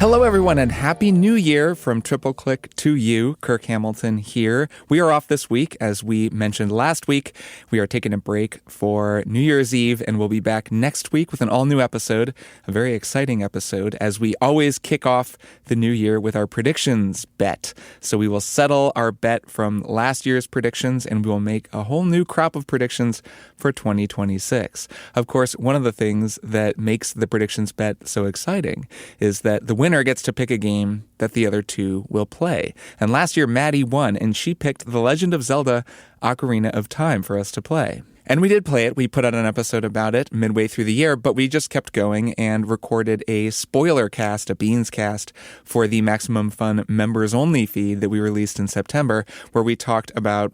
Hello, everyone, and Happy New Year from Triple Click to you. Kirk Hamilton here. We are off this week. As we mentioned last week, we are taking a break for New Year's Eve, and we'll be back next week with an all-new episode, a very exciting episode, as we always kick off the new year with our predictions bet. So we will settle our bet from last year's predictions, and we will make a whole new crop of predictions for 2026. Of course, one of the things that makes the predictions bet so exciting is that the winner gets to pick a game that the other two will play. And last year, Maddy won, and she picked The Legend of Zelda Ocarina of Time for us to play. And we did play it. We put out an episode about it midway through the year, but we just kept going and recorded a spoiler cast, a Beans cast, for the Maximum Fun members-only feed that we released in September, where we talked about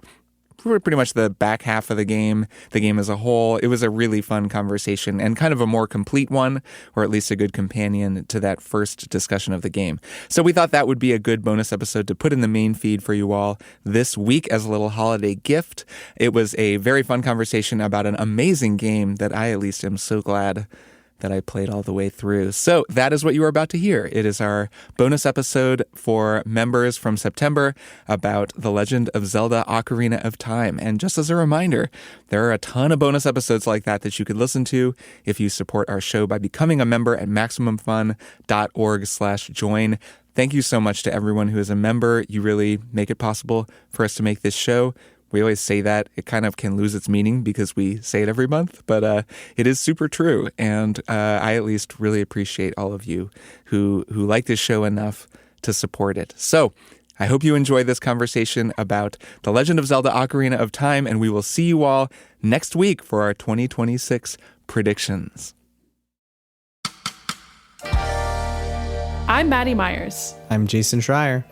pretty much the back half of the game as a whole. It was a really fun conversation and kind of a more complete one, or at least a good companion to that first discussion of the game. So we thought that would be a good bonus episode to put in the main feed for you all this week as a little holiday gift. It was a very fun conversation about an amazing game that I at least am so glad that I played all the way through. So that is what you are about to hear. It is our bonus episode for members from September about The Legend of Zelda Ocarina of Time. And just as a reminder, there are a ton of bonus episodes like that you could listen to if you support our show by becoming a member at MaximumFun.org/join. Thank you so much to everyone who is a member. You really make it possible for us to make this show. We always say that. It kind of can lose its meaning because we say it every month, but it is super true. And I at least really appreciate all of you who like this show enough to support it. So I hope you enjoy this conversation about The Legend of Zelda Ocarina of Time, and we will see you all next week for our 2026 predictions. I'm Maddy Myers. I'm Jason Schreier.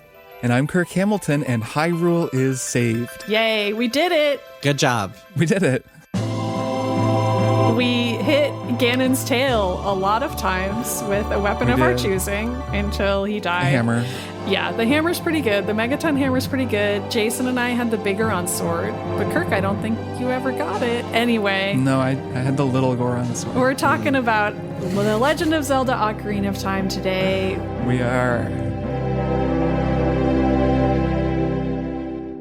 And I'm Kirk Hamilton, and Hyrule is saved. Yay, we did it. Good job. We did it. We hit Ganon's tail a lot of times with a weapon of our choosing until he died. A hammer. Yeah, the hammer's pretty good. The Megaton hammer's pretty good. Jason and I had the big Goron sword, but Kirk, I don't think you ever got it. Anyway. No, I had the little Goron sword. We're talking about The Legend of Zelda Ocarina of Time today. We are.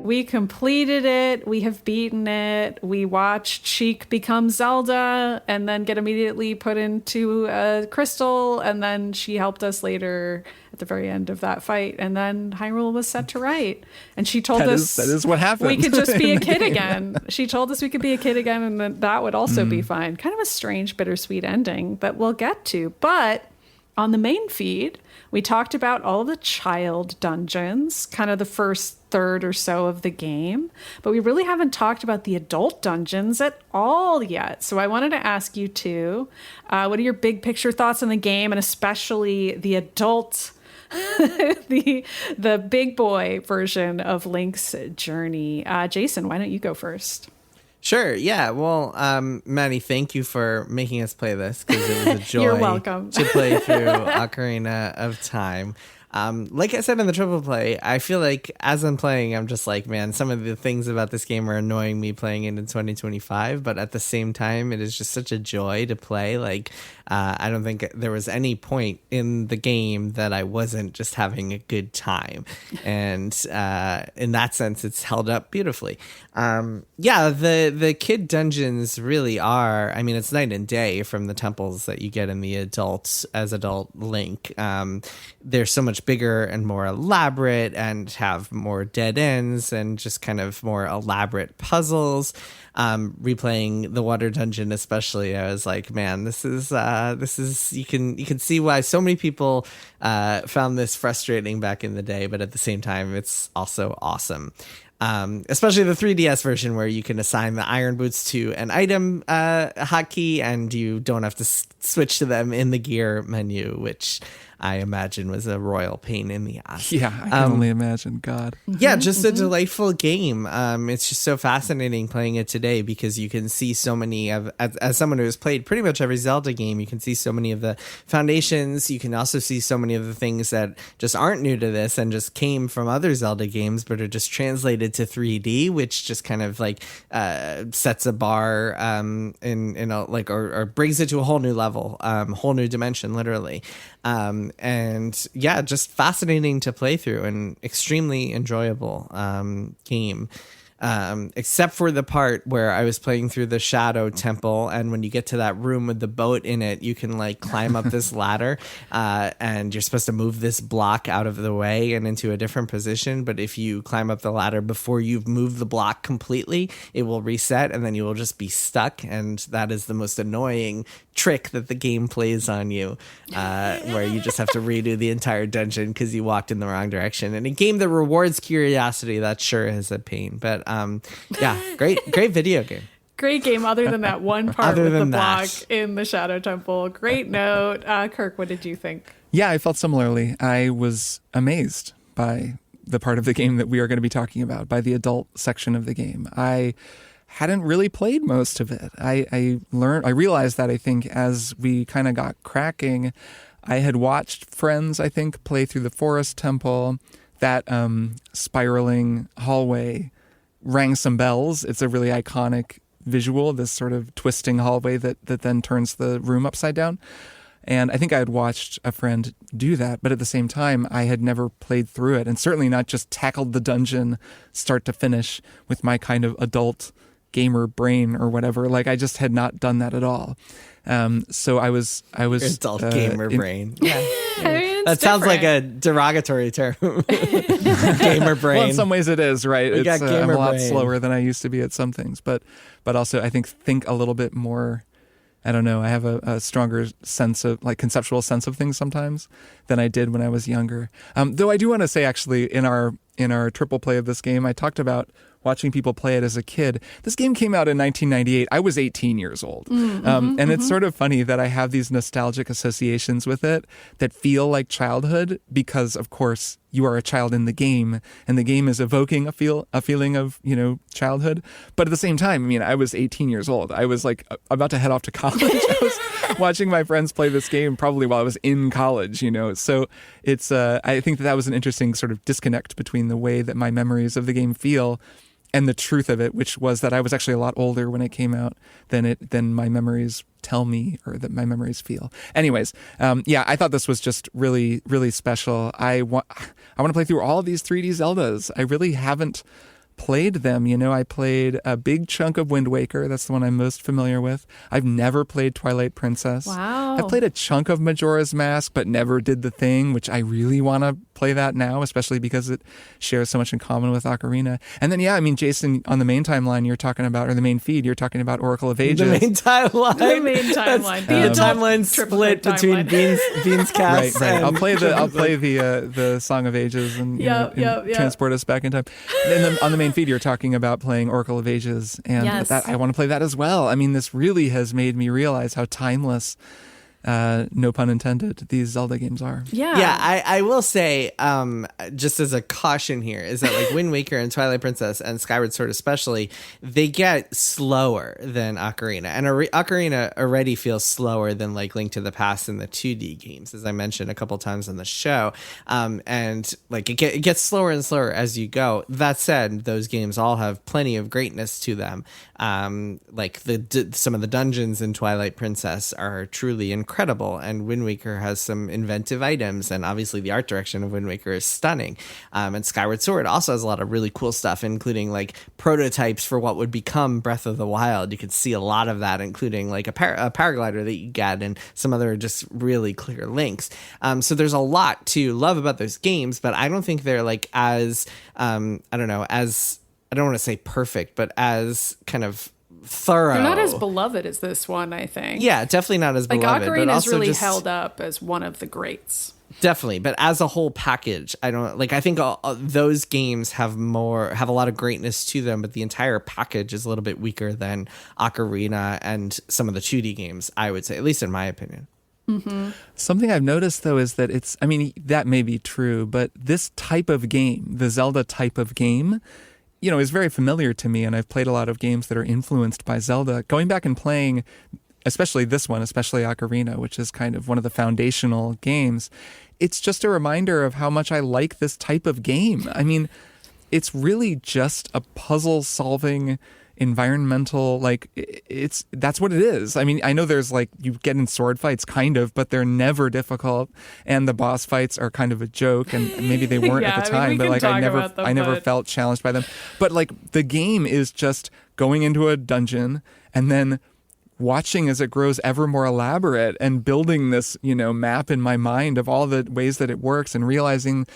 We completed it. We have beaten it. We watched Sheik become Zelda and then get immediately put into a crystal. And then she helped us later at the very end of that fight. And then Hyrule was set to right. And she told us that is what happened. We could just be a kid again. She told us we could be a kid again and that would also be fine. Kind of a strange, bittersweet ending that we'll get to. But on the main feed, we talked about all of the child dungeons, kind of the first third or so of the game, but we really haven't talked about the adult dungeons at all yet. So I wanted to ask you two, what are your big picture thoughts on the game, and especially the adult, the big boy version of Link's journey? Jason, why don't you go first? Sure. Yeah. Well, Maddy, thank you for making us play this because it was a joy. You're welcome. To play through Ocarina of Time. Like I said in the triple play, I feel like as I'm playing, I'm just like, man, some of the things about this game are annoying me playing it in 2025. But at the same time, it is just such a joy to play. Like, I don't think there was any point in the game that I wasn't just having a good time. And in that sense, it's held up beautifully. Yeah, the kid dungeons really are, I mean, it's night and day from the temples that you get in the adult Link. They're so much bigger and more elaborate and have more dead ends and just kind of more elaborate puzzles. Replaying the water dungeon especially, I was like, man, this is you can see why so many people found this frustrating back in the day, but at the same time it's also awesome. Especially the 3DS version where you can assign the iron boots to an item hotkey and you don't have to switch to them in the gear menu, which I imagine was a royal pain in the ass. Yeah, I can only imagine. God. Yeah, just a delightful game. It's just so fascinating playing it today because you can see so many of, as someone who has played pretty much every Zelda game, you can see so many of the foundations. You can also see so many of the things that just aren't new to this and just came from other Zelda games, but are just translated to 3D, which just kind of like sets a bar in a like or brings it to a whole new level, whole new dimension, literally. And yeah, just fascinating to play through and extremely enjoyable game. Except for the part where I was playing through the Shadow Temple, and when you get to that room with the boat in it, you can like climb up this ladder, and you're supposed to move this block out of the way and into a different position. But if you climb up the ladder before you've moved the block completely, it will reset, and then you will just be stuck. And that is the most annoying trick that the game plays on you, where you just have to redo the entire dungeon because you walked in the wrong direction. And a game that rewards curiosity, that sure is a pain. But yeah, great video game. Great game, other than that one part Other with the than block that. in the Shadow Temple. Great note. Kirk, what did you think? Yeah, I felt similarly. I was amazed by the part of the game that we are going to be talking about, by the adult section of the game. I hadn't really played most of it. I realized that, I think, as we kind of got cracking. I had watched friends, I think, play through the Forest Temple. That spiraling hallway rang some bells. It's a really iconic visual, this sort of twisting hallway that then turns the room upside down. And I think I had watched a friend do that, but at the same time, I had never played through it, and certainly not just tackled the dungeon start to finish with my kind of adult gamer brain or whatever. Like, I just had not done that at all. So I was Adult gamer brain. Yeah. I mean, it's That sounds like different. a derogatory term. Gamer brain. Well, in some ways it is, right? We got I'm gamer a lot brain. slower than I used to be at some things, but also I think a little bit more. I don't know. I have a stronger sense of, like, conceptual sense of things sometimes than I did when I was younger. Though I do want to say, actually, in our triple play of this game, I talked about watching people play it as a kid. This game came out in 1998. I was 18 years old. And it's sort of funny that I have these nostalgic associations with it that feel like childhood because, of course, you are a child in the game, and the game is evoking a feeling of, childhood. But at the same time, I mean, I was 18 years old. I was like about to head off to college. I was watching my friends play this game probably while I was in college, So it's I think that was an interesting sort of disconnect between the way that my memories of the game feel and the truth of it, which was that I was actually a lot older when it came out than my memories tell me, or that my memories feel. Anyways, I thought this was just really, really special. I want to play through all of these 3D Zeldas. I really haven't played them. I played a big chunk of Wind Waker. That's the one I'm most familiar with. I've never played Twilight Princess. Wow. I've played a chunk of Majora's Mask, but never did the thing, which I really want to play that now, especially because it shares so much in common with Ocarina. And then, Jason, on the main timeline you're talking about, or the main feed, you're talking about Oracle of Ages. The main timeline. The main timeline. The timeline split between Bean's cast. Right. and I'll play the Song of Ages and, Yep. transport us back in time. And then on the main feed, you're talking about playing Oracle of Ages, and Yes. I want to play that as well. I mean, this really has made me realize how timeless, no pun intended, these Zelda games are. Yeah. I will say, just as a caution here, is that like Wind Waker and Twilight Princess and Skyward Sword especially, they get slower than Ocarina. And Ocarina already feels slower than like Link to the Past and the 2D games, as I mentioned a couple times on the show. And like it gets slower and slower as you go. That said, those games all have plenty of greatness to them. Like some of the dungeons in Twilight Princess are truly incredible, and Wind Waker has some inventive items, and obviously the art direction of Wind Waker is stunning. And Skyward Sword also has a lot of really cool stuff, including like prototypes for what would become Breath of the Wild. You could see a lot of that, including like a paraglider that you get and some other just really clear links. So there's a lot to love about those games, but I don't think they're like as I don't want to say perfect, but as kind of thorough. They're not as beloved as this one, I think. Yeah, definitely not as Like beloved. Ocarina but is also really just, held up as one of the greats. Definitely, but as a whole package, I think those games have a lot of greatness to them, but the entire package is a little bit weaker than Ocarina and some of the 2D games, I would say, at least in my opinion. Mm-hmm. Something I've noticed, though, is that that may be true, but this type of game, the Zelda type of game, is very familiar to me, and I've played a lot of games that are influenced by Zelda. Going back and playing, especially this one, especially Ocarina, which is kind of one of the foundational games, it's just a reminder of how much I like this type of game. I mean, it's really just a puzzle-solving environmental, like that's what it is. I mean, I know there's like you get in sword fights kind of, but they're never difficult, and the boss fights are kind of a joke, and maybe they weren't at the time, but like I never felt challenged by them. But like the game is just going into a dungeon and then watching as it grows ever more elaborate and building this, map in my mind of all the ways that it works and realizing,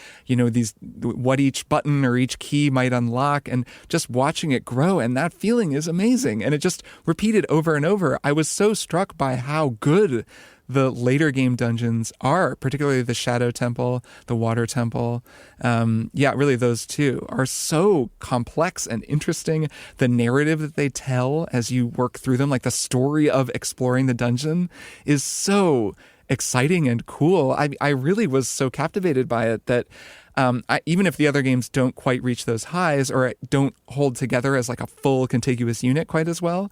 what each button or each key might unlock and just watching it grow. And that feeling is amazing. And it just repeated over and over. I was so struck by how good the later game dungeons are, particularly the Shadow Temple, the Water Temple. Really those two are so complex and interesting. The narrative that they tell as you work through them, like the story of exploring the dungeon, is so exciting and cool. I really was so captivated by it that even if the other games don't quite reach those highs or don't hold together as like a full contiguous unit quite as well,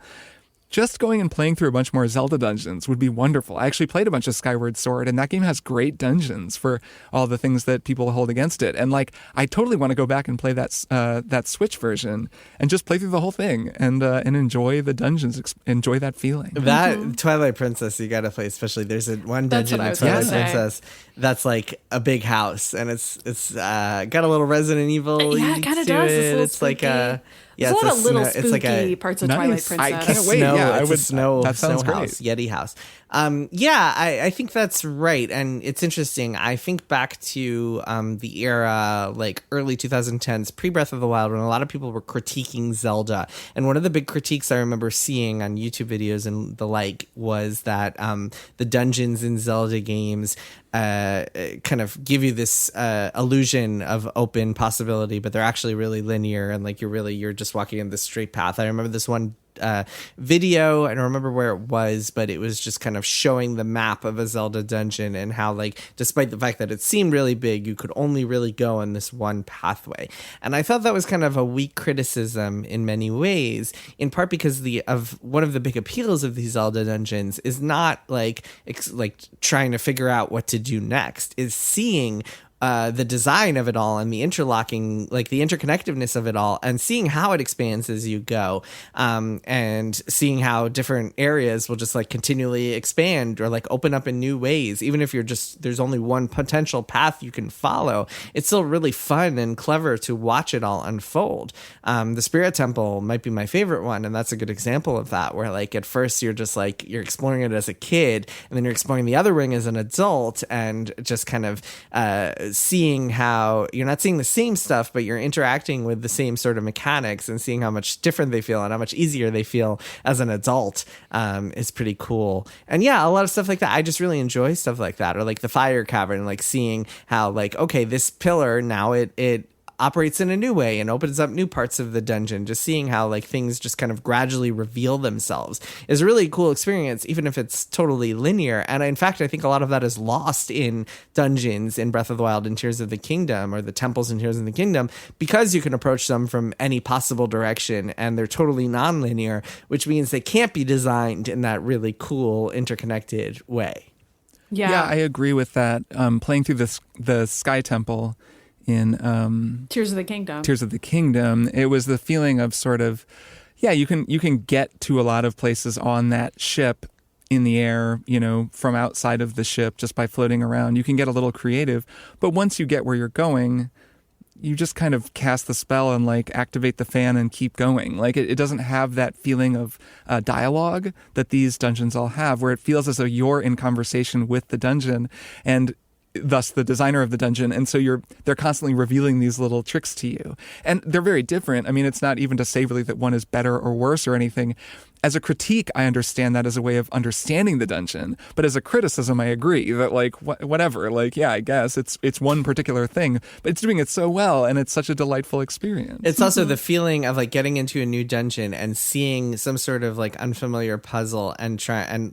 just going and playing through a bunch more Zelda dungeons would be wonderful. I actually played a bunch of Skyward Sword, and that game has great dungeons for all the things that people hold against it. And like, I totally want to go back and play that Switch version and just play through the whole thing and enjoy the dungeons, enjoy that feeling. That Twilight Princess you got to play, especially. There's one dungeon in Twilight Princess that's like a big house, and it's got a little Resident Evil. Yeah, it kind of does. It's like a. Yeah, it's a lot of little spooky parts of Twilight Princess. I can't wait. It's a snow that sounds house, great. Yeti house. I think that's right. And it's interesting. I think back to the era, like early 2010s, pre-Breath of the Wild, when a lot of people were critiquing Zelda. And one of the big critiques I remember seeing on YouTube videos and the like was that the dungeons in Zelda games kind of give you this illusion of open possibility, but they're actually really linear, and like you're just walking in this straight path. I remember this one video. I don't remember where it was, but it was just kind of showing the map of a Zelda dungeon and how, like, despite the fact that it seemed really big, you could only really go on this one pathway. And I thought that was kind of a weak criticism in many ways, in part because one of the big appeals of these Zelda dungeons is not like trying to figure out what to do next, is seeing the design of it all and the interlocking, like the interconnectedness of it all, and seeing how it expands as you go, and seeing how different areas will just like continually expand or like open up in new ways. Even if there's only one potential path you can follow, it's still really fun and clever to watch it all unfold. The Spirit Temple might be my favorite one, and that's a good example of that, where like at first you're just like, you're exploring it as a kid, and then you're exploring the other ring as an adult, and just kind of seeing how you're not seeing the same stuff, but you're interacting with the same sort of mechanics and seeing how much different they feel and how much easier they feel as an adult is pretty cool. And yeah, a lot of stuff like that. I just really enjoy stuff like that, or like the Fire Cavern, like seeing how like, okay, this pillar now it operates in a new way and opens up new parts of the dungeon. Just seeing how like things just kind of gradually reveal themselves is a really cool experience, even if it's totally linear. And in fact, I think a lot of that is lost in dungeons in Breath of the Wild and Tears of the Kingdom, or the temples in Tears of the Kingdom, because you can approach them from any possible direction and they're totally non-linear, which means they can't be designed in that really cool interconnected way. Yeah, I agree with that. Playing through the Sky Temple in Tears of the Kingdom, it was the feeling of sort of, you can get to a lot of places on that ship in the air, from outside of the ship just by floating around. You can get a little creative, but once you get where you're going, you just kind of cast the spell and like activate the fan and keep going. Like it doesn't have that feeling of dialogue that these dungeons all have, where it feels as though you're in conversation with the dungeon and thus the designer of the dungeon. And so they're constantly revealing these little tricks to you. And they're very different. I mean, it's not even to say really that one is better or worse or anything. As a critique, I understand that as a way of understanding the dungeon. But as a criticism, I agree that like, whatever, like, I guess it's one particular thing, but it's doing it so well. And it's such a delightful experience. It's also the feeling of like getting into a new dungeon and seeing some sort of like unfamiliar puzzle and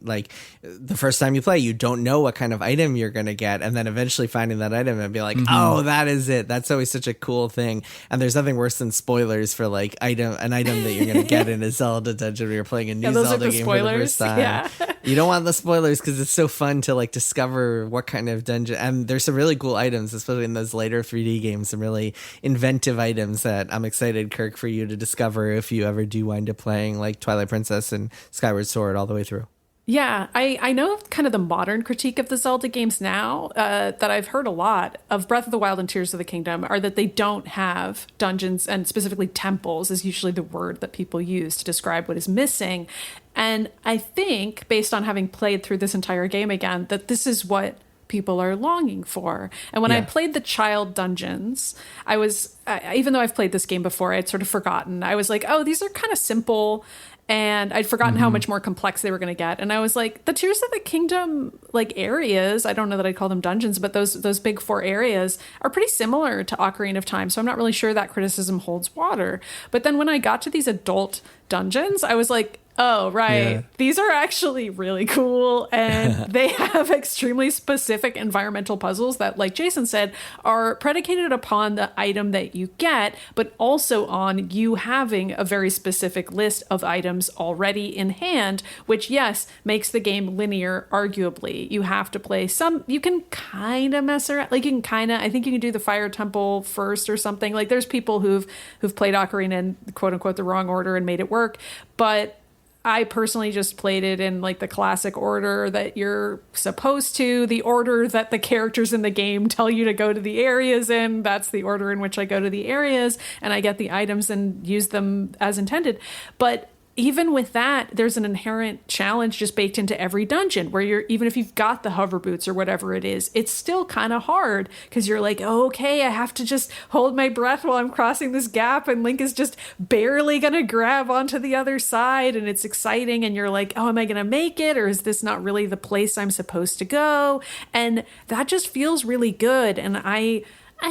like the first time you play, you don't know what kind of item you're going to get. And then eventually finding that item and be like, oh, that is it. That's always such a cool thing. And there's nothing worse than spoilers for like an item that you're going to get in a Zelda dungeon where you're playing playing a new those Zelda are the game spoilers. for the first time. Yeah. You don't want the spoilers because it's so fun to like discover what kind of dungeon. And there's some really cool items, especially in those later 3D games, some really inventive items that I'm excited, Kirk, for you to discover if you ever do wind up playing like Twilight Princess and Skyward Sword all the way through. Yeah, I know kind of the modern critique of the Zelda games now that I've heard a lot of Breath of the Wild and Tears of the Kingdom are that they don't have dungeons, and specifically temples is usually the word that people use to describe what is missing. And I think, based on having played through this entire game again, that this is what people are longing for. And when I played the child dungeons, I was, even though I've played this game before, I'd sort of forgotten. I was like, oh, these are kind of simple. And I'd forgotten how much more complex they were going to get. And I was like, the Tears of the Kingdom, like areas, I don't know that I'd call them dungeons, but those big 4 areas are pretty similar to Ocarina of Time. So I'm not really sure that criticism holds water. But then when I got to these adult dungeons, I was like, oh, right. Yeah. These are actually really cool. And they have extremely specific environmental puzzles that, like Jason said, are predicated upon the item that you get, but also on you having a very specific list of items already in hand, which, yes, makes the game linear, arguably. You have to play some, you can kind of mess around. Like, you can kind of, I think you can do the Fire Temple first or something. Like, there's people who've played Ocarina in, quote unquote, the wrong order and made it work. But I personally just played it in like the classic order that you're supposed to, the order that the characters in the game tell you to go to the areas in. That's the order in which I go to the areas, and I get the items and use them as intended. But even with that, there's an inherent challenge just baked into every dungeon where you're, even if you've got the hover boots or whatever it is, it's still kind of hard because you're like, oh, okay, I have to just hold my breath while I'm crossing this gap, and Link is just barely going to grab onto the other side, and it's exciting, and you're like, oh, am I going to make it, or is this not really the place I'm supposed to go? And that just feels really good, and I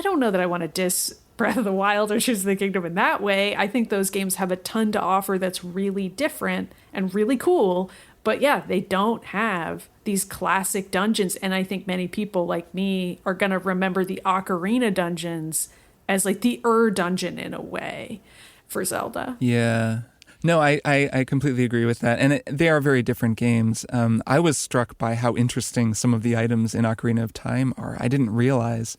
don't know that I want to diss Breath of the Wild or Tears of the Kingdom in that way. I think those games have a ton to offer that's really different and really cool. But yeah, they don't have these classic dungeons. And I think many people like me are going to remember the Ocarina dungeons as like the dungeon in a way for Zelda. Yeah. No, I completely agree with that. And they are very different games. I was struck by how interesting some of the items in Ocarina of Time are. I didn't realize,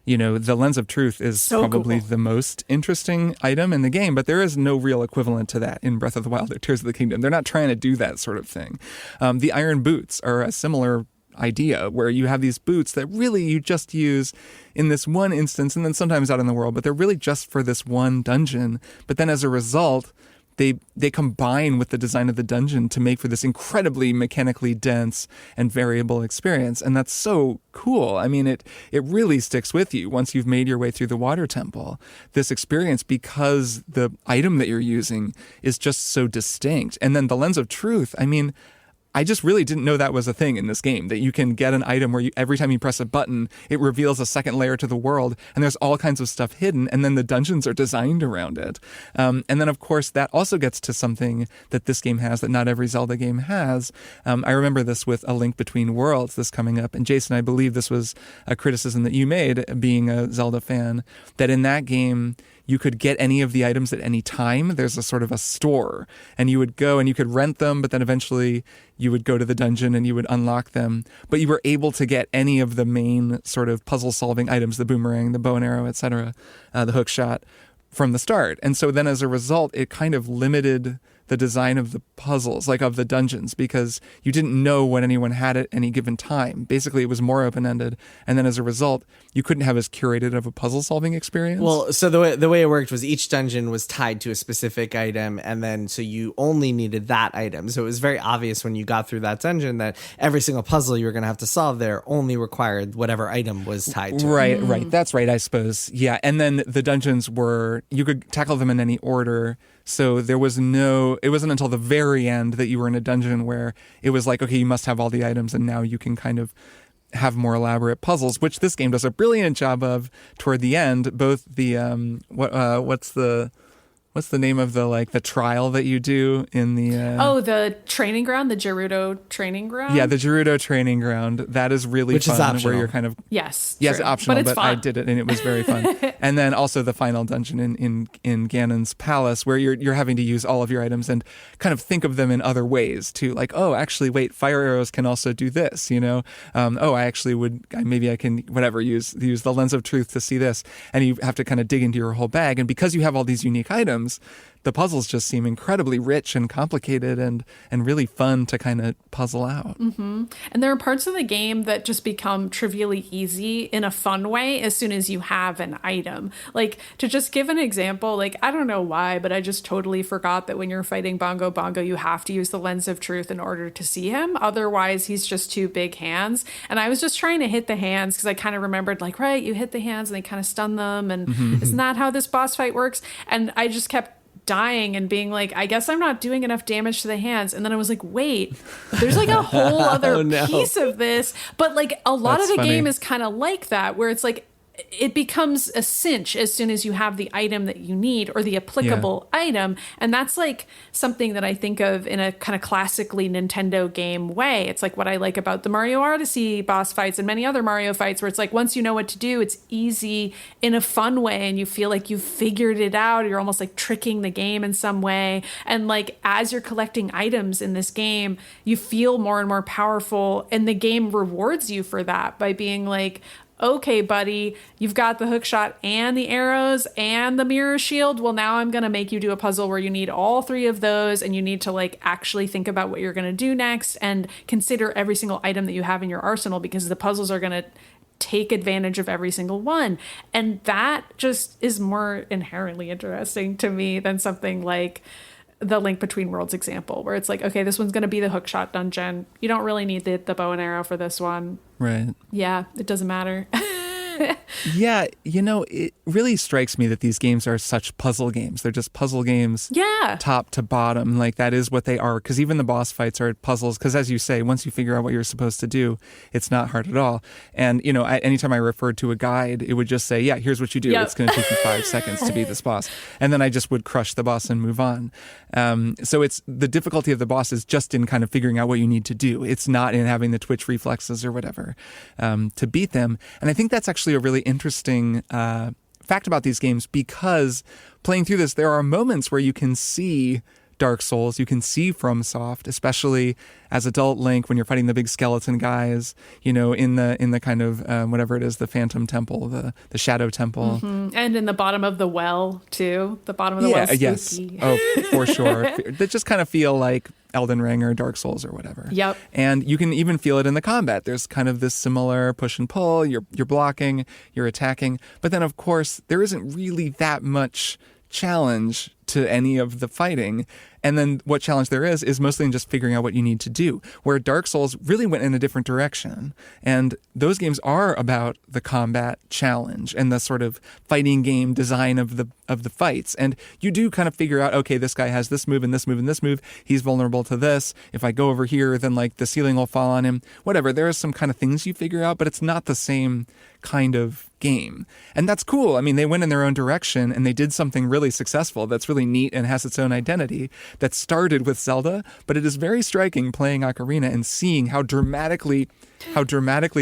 you know, the Lens of Truth is so probably cool. The most interesting item in the game, but there is no real equivalent to that in Breath of the Wild or Tears of the Kingdom. They're not trying to do that sort of thing. The iron boots are a similar idea where you have these boots that really you just use in this one instance and then sometimes out in the world, but they're really just for this one dungeon. But then as a result, they combine with the design of the dungeon to make for this incredibly mechanically dense and variable experience. And that's so cool. I mean, it really sticks with you once you've made your way through the water temple, this experience, because the item that you're using is just so distinct. And then the Lens of Truth, I mean, I just really didn't know that was a thing in this game, that you can get an item where every time you press a button, it reveals a second layer to the world, and there's all kinds of stuff hidden, and then the dungeons are designed around it. And then, of course, that also gets to something that this game has that not every Zelda game has. I remember this with A Link Between Worlds, this coming up, and Jason, I believe this was a criticism that you made, being a Zelda fan, that in that game, you could get any of the items at any time. There's a sort of a store, and you would go and you could rent them, but then eventually you would go to the dungeon and you would unlock them. But you were able to get any of the main sort of puzzle-solving items, the boomerang, the bow and arrow, etc., the hook shot, from the start. And so then as a result, it kind of limited the design of the puzzles, like of the dungeons, because you didn't know what anyone had at any given time. Basically, it was more open-ended. And then as a result, you couldn't have as curated of a puzzle-solving experience. Well, so the way it worked was each dungeon was tied to a specific item, and then so you only needed that item. So it was very obvious when you got through that dungeon that every single puzzle you were going to have to solve there only required whatever item was tied to it. Right. That's right, I suppose. Yeah, and then the dungeons were, you could tackle them in any order. So it wasn't until the very end that you were in a dungeon where it was like, okay, you must have all the items, and now you can kind of have more elaborate puzzles, which this game does a brilliant job of toward the end. Both the what's the what's the name of the trial that you do in the the training ground, the Gerudo training ground. Yeah, the Gerudo training ground. That is really Which fun. is optional. Where you're kind of yes, optional, but, but I did it and it was very fun. And then also the final dungeon in Ganon's palace, where you're having to use all of your items and kind of think of them in other ways too. Like, oh, actually, wait, fire arrows can also do this. Maybe I can use the lens of truth to see this, and you have to kind of dig into your whole bag. And because you have all these unique items, the puzzles just seem incredibly rich and complicated and really fun to kind of puzzle out. Mm-hmm. And there are parts of the game that just become trivially easy in a fun way as soon as you have an item. Like, to just give an example, like, I don't know why, but I just totally forgot that when you're fighting Bongo Bongo, you have to use the lens of truth in order to see him. Otherwise, he's just two big hands. And I was just trying to hit the hands because I kind of remembered, like, right, you hit the hands and they kind of stun them. And isn't that how this boss fight works? And I just kept dying and being like, I guess I'm not doing enough damage to the hands. And then I was like, wait, there's like a whole other piece of this. But like a lot of the game is kind of like that, where it's like, it becomes a cinch as soon as you have the item that you need or the applicable item. And that's like something that I think of in a kind of classically Nintendo game way. It's like what I like about the Mario Odyssey boss fights and many other Mario fights, where it's like, once you know what to do, it's easy in a fun way. And you feel like you've figured it out. You're almost like tricking the game in some way. And like, as you're collecting items in this game, you feel more and more powerful. And the game rewards you for that by being like, okay, buddy, you've got the hook shot and the arrows and the mirror shield. Well, now I'm going to make you do a puzzle where you need all three of those, and you need to like actually think about what you're going to do next and consider every single item that you have in your arsenal, because the puzzles are going to take advantage of every single one. And that just is more inherently interesting to me than something like the Link Between Worlds example, where it's like, okay, this one's going to be the hookshot dungeon. You don't really need the bow and arrow for this one. Right. Yeah, it doesn't matter. Yeah, it really strikes me that these games are such puzzle games. They're just puzzle games, top to bottom. Like, that is what they are, because even the boss fights are puzzles, because as you say, once you figure out what you're supposed to do, it's not hard at all. And, anytime I referred to a guide, it would just say, yeah, here's what you do. It's going to take you 5 seconds to beat this boss. And then I just would crush the boss and move on. So it's the difficulty of the boss is just in kind of figuring out what you need to do. It's not in having the twitch reflexes or whatever to beat them. And I think that's actually a really interesting fact about these games, because playing through this, there are moments where you can see Dark Souls, you can see FromSoft, especially as adult Link when you're fighting the big skeleton guys, in the kind of whatever it is, the Phantom Temple, the Shadow Temple, and in the bottom of the well too. The bottom of the well, spooky. Oh, for sure. That just kind of feel like Elden Ring or Dark Souls or whatever. Yep. And you can even feel it in the combat. There's kind of this similar push and pull. You're blocking, you're attacking, but then of course there isn't really that much challenge to any of the fighting. And then what challenge there is mostly in just figuring out what you need to do, where Dark Souls really went in a different direction. And those games are about the combat challenge and the sort of fighting game design of the fights. And you do kind of figure out, okay, this guy has this move and this move and this move. He's vulnerable to this. If I go over here, then like the ceiling will fall on him. Whatever. There are some kind of things you figure out, but it's not the same kind of game. And that's cool. I mean, they went in their own direction and they did something really successful that's really neat and has its own identity that started with Zelda, but it is very striking playing Ocarina and seeing how dramatically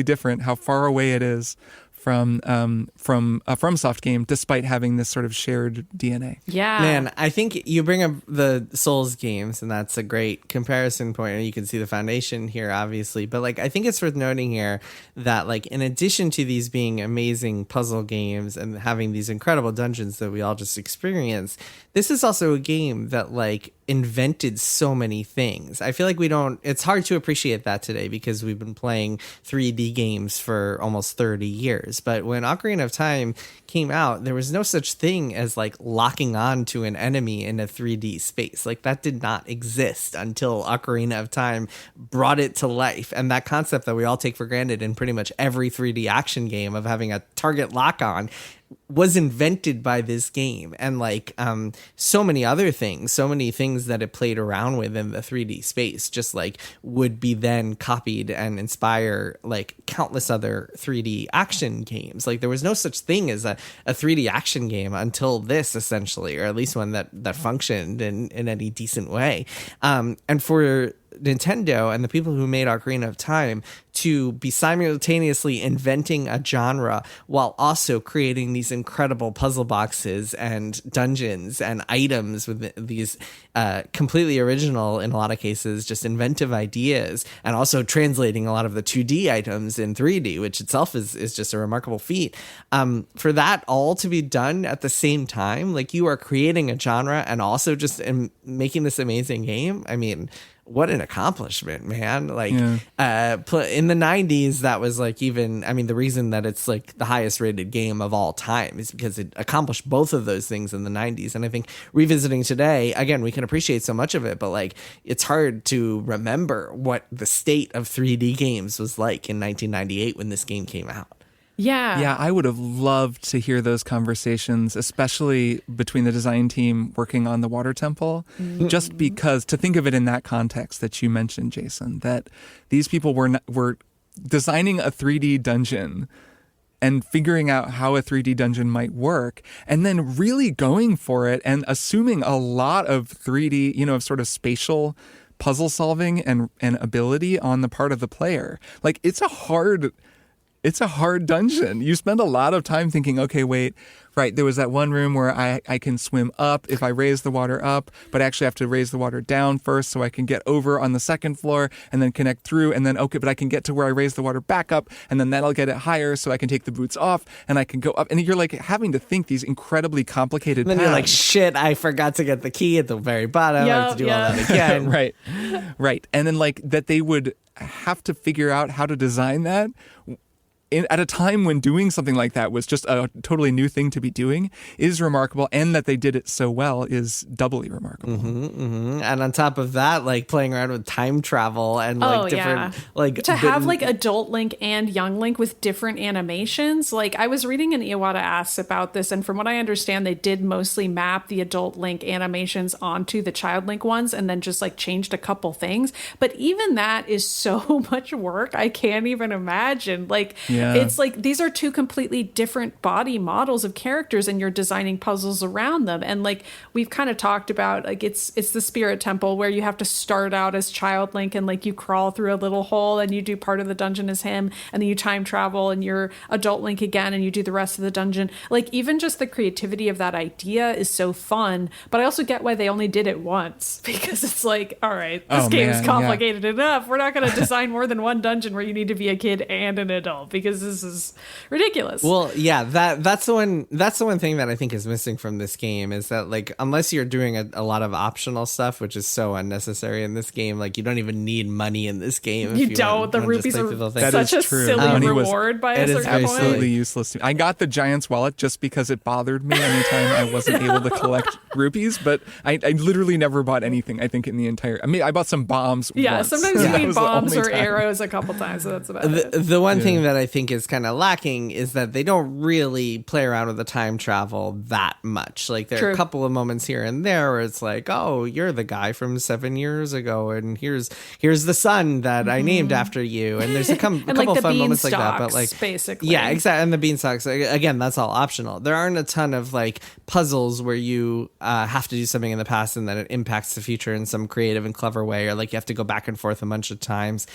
different, how far away it is from a FromSoft game, despite having this sort of shared DNA. Yeah. Man, I think you bring up the Souls games, and that's a great comparison point, and you can see the foundation here, obviously. But like, I think it's worth noting here that like, in addition to these being amazing puzzle games and having these incredible dungeons that we all just experienced, this is also a game that like invented so many things. I feel like it's hard to appreciate that today because we've been playing 3D games for almost 30 years. But when Ocarina of Time came out, there was no such thing as like locking on to an enemy in a 3D space. Like, that did not exist until Ocarina of Time brought it to life. And that concept that we all take for granted in pretty much every 3D action game of having a target lock on was invented by this game, and like so many other things, so many things that it played around with in the 3D space just like would be then copied and inspire like countless other 3D action games. Like there was no such thing as a 3D action game until this, essentially, or at least one that functioned in any decent way. And for Nintendo and the people who made Ocarina of Time to be simultaneously inventing a genre while also creating these incredible puzzle boxes and dungeons and items with these completely original, in a lot of cases, just inventive ideas, and also translating a lot of the 2D items in 3D, which itself is just a remarkable feat. For that all to be done at the same time, like you are creating a genre and also just making this amazing game. I mean, what an accomplishment, man. Like in the 90s, that was like the reason that it's like the highest rated game of all time is because it accomplished both of those things in the 90s. And I think revisiting today, again, we can appreciate so much of it, but like it's hard to remember what the state of 3D games was like in 1998 when this game came out. Yeah, I would have loved to hear those conversations, especially between the design team working on the water temple, just because to think of it in that context that you mentioned, Jason, that these people were designing a 3D dungeon and figuring out how a 3D dungeon might work, and then really going for it and assuming a lot of 3D, sort of spatial puzzle solving and ability on the part of the player. Like it's a hard dungeon. You spend a lot of time thinking, okay, wait, right, there was that one room where I can swim up if I raise the water up, but I actually have to raise the water down first so I can get over on the second floor and then connect through, and then, okay, but I can get to where I raise the water back up, and then that'll get it higher so I can take the boots off and I can go up. And you're like having to think these incredibly complicated then paths. You're like, shit, I forgot to get the key at the very bottom. I have to do all that again. Right. And then like that they would have to figure out how to design that at a time when doing something like that was just a totally new thing to be doing is remarkable, and that they did it so well is doubly remarkable. And on top of that, like playing around with time travel and like different like to have like adult Link and young Link with different animations. Like I was reading an Iwata Asks about this, and from what I understand, they did mostly map the adult Link animations onto the child Link ones and then just like changed a couple things. But even that is so much work. I can't even imagine. Like it's like these are two completely different body models of characters, and you're designing puzzles around them. And like we've kind of talked about, like it's the Spirit Temple where you have to start out as child Link and like you crawl through a little hole and you do part of the dungeon as him, and then you time travel and you're adult Link again and you do the rest of the dungeon. Like even just the creativity of that idea is so fun. But I also get why they only did it once, because it's like, all right, this game is complicated enough. We're not going to design more than one dungeon where you need to be a kid and an adult, because this is ridiculous. Well, yeah, that's the one thing that I think is missing from this game is that like unless you're doing a lot of optional stuff, which is so unnecessary in this game, like you don't even need money in this game. If you don't. The rupees are such a silly reward by a certain point. Absolutely useless. I got the Giant's Wallet just because it bothered me anytime I wasn't able to collect rupees, but I literally never bought anything, I think, in the entire... I mean, I bought some bombs once. Sometimes you need bombs or arrows a couple times, so that's about it. The one thing that I think is kind of lacking is that they don't really play around with the time travel that much. Like there are a couple of moments here and there where it's like, oh, you're the guy from 7 years ago, and here's the sun that I named after you, and there's a couple like fun moments like that. But like basically, yeah, exactly. And the beanstalks, again, that's all optional. There aren't a ton of like puzzles where you have to do something in the past and then it impacts the future in some creative and clever way, or like you have to go back and forth a bunch of times,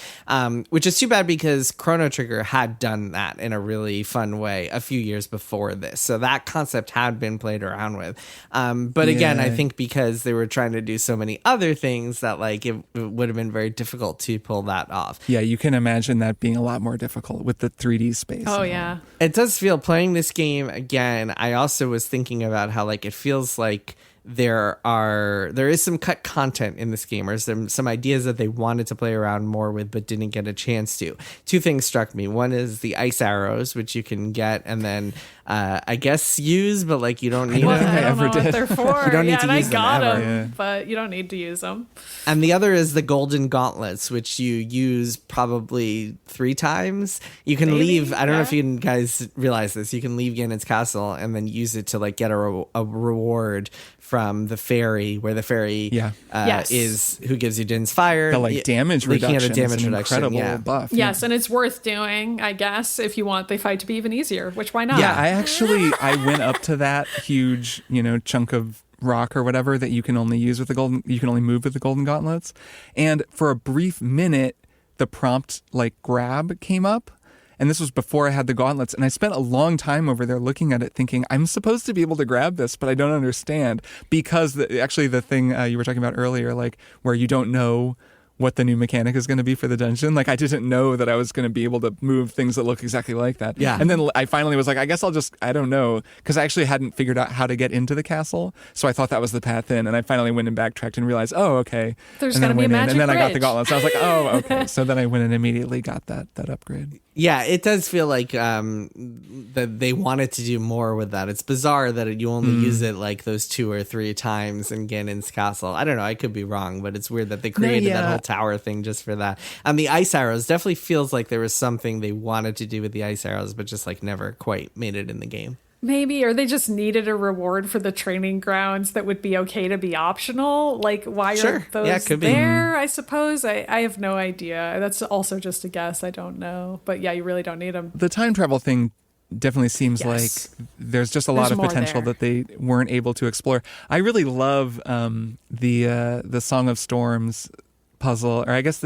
which is too bad because Chrono Trigger had done that in a really fun way a few years before this. So that concept had been played around with. But again, I think because they were trying to do so many other things that like it would have been very difficult to pull that off. Yeah, you can imagine that being a lot more difficult with the 3D space. Oh, yeah. It does feel, playing this game again, I also was thinking about how like it feels like there is some cut content in this game, or some ideas that they wanted to play around more with but didn't get a chance to. Two things struck me. One is the ice arrows, which you can get and then I guess use, but like you don't need I them. don't think I don't ever know what did. they're for. You don't need yeah, to and use I them got ever. them, but you don't need to use them. And the other is the golden gauntlets, which you use probably 3 times. You can Maybe, leave. I don't know if yeah. you guys realize this. You can leave Ganon's castle and then use it to like get a reward from the fairy, where the fairy Yes. is who gives you Din's fire. The like damage Looking reduction. at a damage is an reduction, incredible yeah. buff. Yes, and it's worth doing, I guess, if you want the fight to be even easier, which why not? Yeah, I went up to that huge, chunk of rock or whatever that you can only use with you can only move with the golden gauntlets. And for a brief minute, the prompt like grab came up. And this was before I had the gauntlets. And I spent a long time over there looking at it thinking, I'm supposed to be able to grab this, but I don't understand. Because the thing you were talking about earlier, like where you don't know what the new mechanic is going to be for the dungeon. Like I didn't know that I was going to be able to move things that look exactly like that. Yeah. And then I finally was like, I guess I don't know. Because I actually hadn't figured out how to get into the castle. So I thought that was the path in. And I finally went and backtracked and realized, oh, okay. There's and then gonna be a went in, magic and then I got the bridge. gauntlets. I was like, oh, okay. So then I went and immediately got that upgrade. Yeah, it does feel like that they wanted to do more with that. It's bizarre that you only use it like those 2 or 3 times in Ganon's castle. I don't know. I could be wrong, but it's weird that they created that whole tower thing just for that. And the ice arrows definitely feels like there was something they wanted to do with the ice arrows, but just like never quite made it in the game. Maybe, or they just needed a reward for the training grounds that would be okay to be optional. Like, why Sure. are those Yeah, could be. there? I suppose. I have no idea. That's also just a guess. I don't know. But yeah, you really don't need them. The time travel thing definitely seems Yes. like there's just a lot There's of more potential there. that they weren't able to explore. I really love the Song of Storms puzzle, or I guess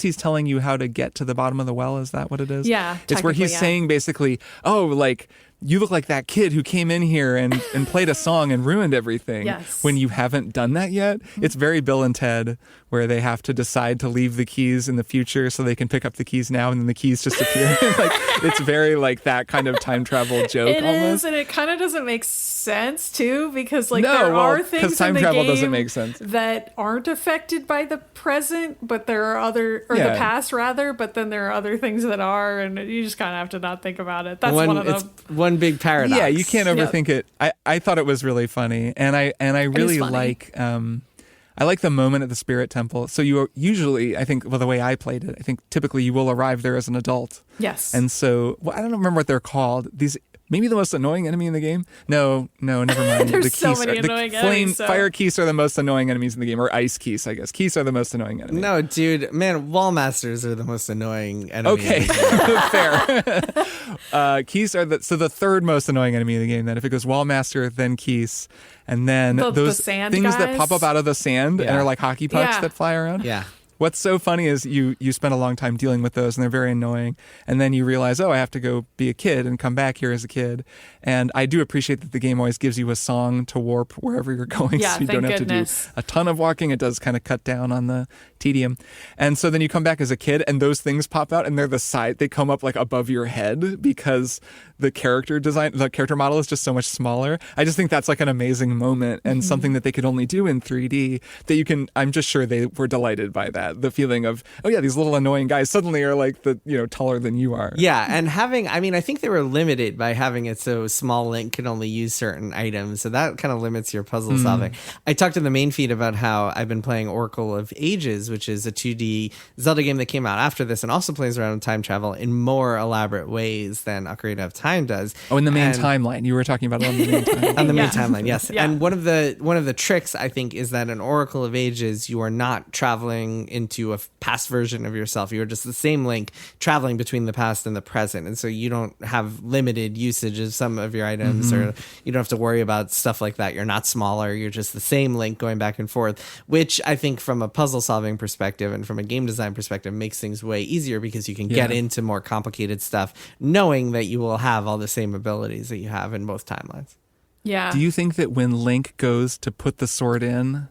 he's telling you how to get to the bottom of the well. Is that what it is? Yeah, It's where he's technically, yeah. saying basically, oh, like you look like that kid who came in here and played a song and ruined everything. Yes. When you haven't done that yet. It's very Bill and Ted, where they have to decide to leave the keys in the future so they can pick up the keys now, and then the keys just appear. Like it's very like that kind of time travel joke. It almost. is, and it kind of doesn't make sense too, because like No, there well, are 'cause things time in the travel game doesn't make sense. that aren't affected by the present, but there are the Yeah. past rather. But then there are other things that are, and you just kind of have to not think about it. That's one of them. It's one big paradox. Yeah, you can't overthink it. I thought it was really funny, and I really funny. like I like the moment at the Spirit Temple. So you usually, I think, well, the way I played it, I think typically you will arrive there as an adult, Yes. and so I don't remember what they're called. These maybe the most annoying enemy in the game. No, never mind. There's the so Keese many are, annoying the enemies, so- fire Keese are the most annoying enemies in the game, or ice Keese, I guess. Keese are the most annoying enemies. No, dude, man, wall masters are the most annoying enemy. Okay, in the game. fair. Keese are the third most annoying enemy in the game. Then if it goes Wallmaster, then Keese, and then The those sand things that guys? pop up out of the sand and Yeah. are like hockey pucks Yeah. that fly around. Yeah. What's so funny is you spend a long time dealing with those, and they're very annoying. And then you realize, oh, I have to go be a kid and come back here as a kid. And I do appreciate that the game always gives you a song to warp wherever you're going, Yeah, so you thank don't have goodness. to do a ton of walking. It does kind of cut down on the tedium. And so then you come back as a kid, and those things pop out, and they're they come up like above your head because the character model is just so much smaller. I just think that's like an amazing moment and Mm-hmm. something that they could only do in 3D that you can. I'm just sure they were delighted by that. The feeling of, oh yeah, these little annoying guys suddenly are like taller than you are. Yeah, and I think they were limited by having it so small Link could only use certain items, so that kind of limits your puzzle solving. I talked in the main feed about how I've been playing Oracle of Ages, which is a 2D Zelda game that came out after this and also plays around time travel in more elaborate ways than Ocarina of Time does. Oh, in the main And- timeline. You were talking about it on the main timeline. on the main Yeah. timeline, yes. Yeah. And one of the tricks I think is that in Oracle of Ages, you are not traveling into a past version of yourself. You are just the same Link traveling between the past and the present, and so you don't have limited usage of some of your items, or you don't have to worry about stuff like that. You're not smaller. You're just the same Link going back and forth, which I think from a puzzle solving perspective and from a game design perspective makes things way easier because you can get into more complicated stuff knowing that you will have all the same abilities that you have in both timelines. Yeah. Do you think that when Link goes to put the sword in,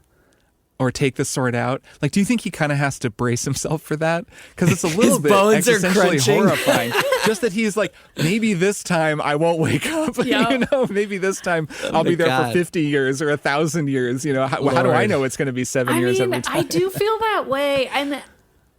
or take the sword out. Like, do you think he kind of has to brace himself for that? Because it's a little bit bones are existentially crunching. horrifying. Just that he's like, maybe this time I won't wake up. Yep. Maybe this time I'll be there God. for 50 years or 1,000 years. How do I know it's going to be 7 years every time? I do feel that way. And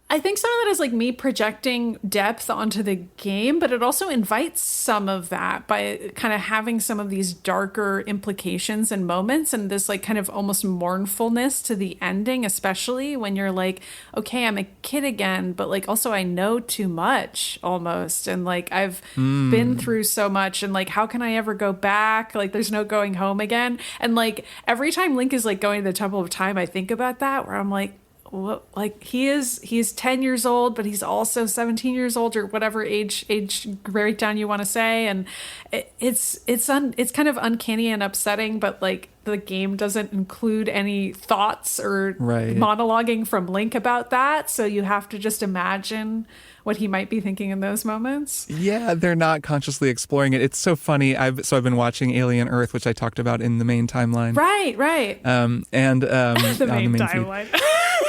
I think some of that is like me projecting depth onto the game, but it also invites some of that by kind of having some of these darker implications and moments and this like kind of almost mournfulness to the ending, especially when you're like, okay, I'm a kid again, but like also I know too much almost. And like I've been through so much and like, how can I ever go back? Like there's no going home again. And like every time Link is like going to the Temple of Time, I think about that where I'm like, like he's 10 years old, but he's also 17 years old or whatever age breakdown you want to say. And it's kind of uncanny and upsetting, but like the game doesn't include any thoughts or monologuing from Link about that. So you have to just imagine what he might be thinking in those moments. Yeah, they're not consciously exploring it. It's so funny. I've been watching Alien Earth, which I talked about in the main timeline. Right. The main timeline.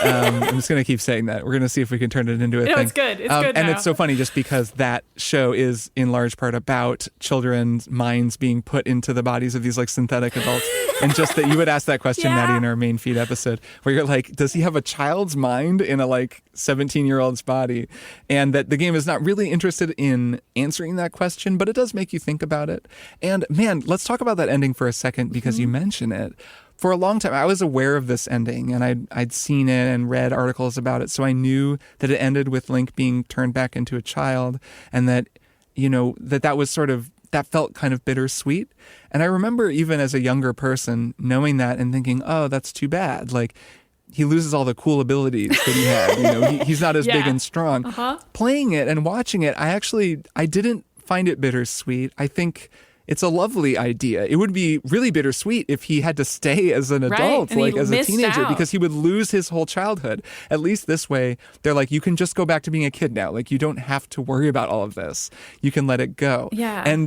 I'm just going to keep saying that. We're going to see if we can turn it into a thing. No, it's good. It's good And now. it's so funny just because that show is in large part about children's minds being put into the bodies of these like synthetic adults. And just that you would ask that question, Maddy, in our main feed episode, where you're like, does he have a child's mind in a like 17-year-old's body? And that the game is not really interested in answering that question, but it does make you think about it. And man, let's talk about that ending for a second because you mention it. For a long time, I was aware of this ending and I'd seen it and read articles about it. So I knew that it ended with Link being turned back into a child and that, that was sort of, that felt kind of bittersweet. And I remember even as a younger person knowing that and thinking, oh, that's too bad. Like he loses all the cool abilities that he had. He's not as big and strong. Playing it and watching it, I didn't find it bittersweet. I think it's a lovely idea. It would be really bittersweet if he had to stay as an adult, like as a teenager, because he would lose his whole childhood. At least this way, they're like, you can just go back to being a kid now. Like you don't have to worry about all of this. You can let it go. Yeah.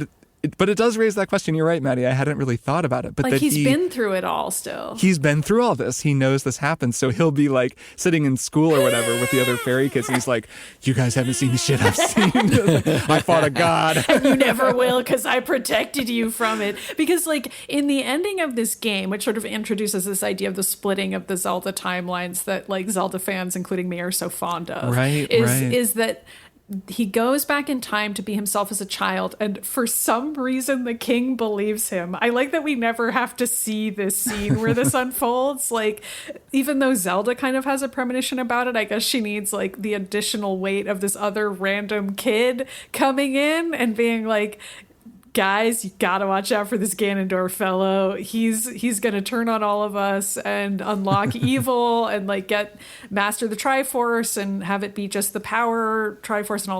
But it does raise that question. You're right, Maddy. I hadn't really thought about it. But like that he's been through it all still. He's been through all this. He knows this happens. So he'll be like sitting in school or whatever with the other fairy kids. And he's like, you guys haven't seen the shit I've seen. I fought a god. And you never will because I protected you from it. Because like in the ending of this game, which sort of introduces this idea of the splitting of the Zelda timelines that like Zelda fans, including me, are so fond of. Is that he goes back in time to be himself as a child, and for some reason the king believes him. I like that we never have to see this scene where this unfolds. Like, even though Zelda kind of has a premonition about it, I guess she needs like the additional weight of this other random kid coming in and being like, guys, you gotta watch out for this Ganondorf fellow. He's gonna turn on all of us and unlock evil and like master the Triforce and have it be just the power Triforce and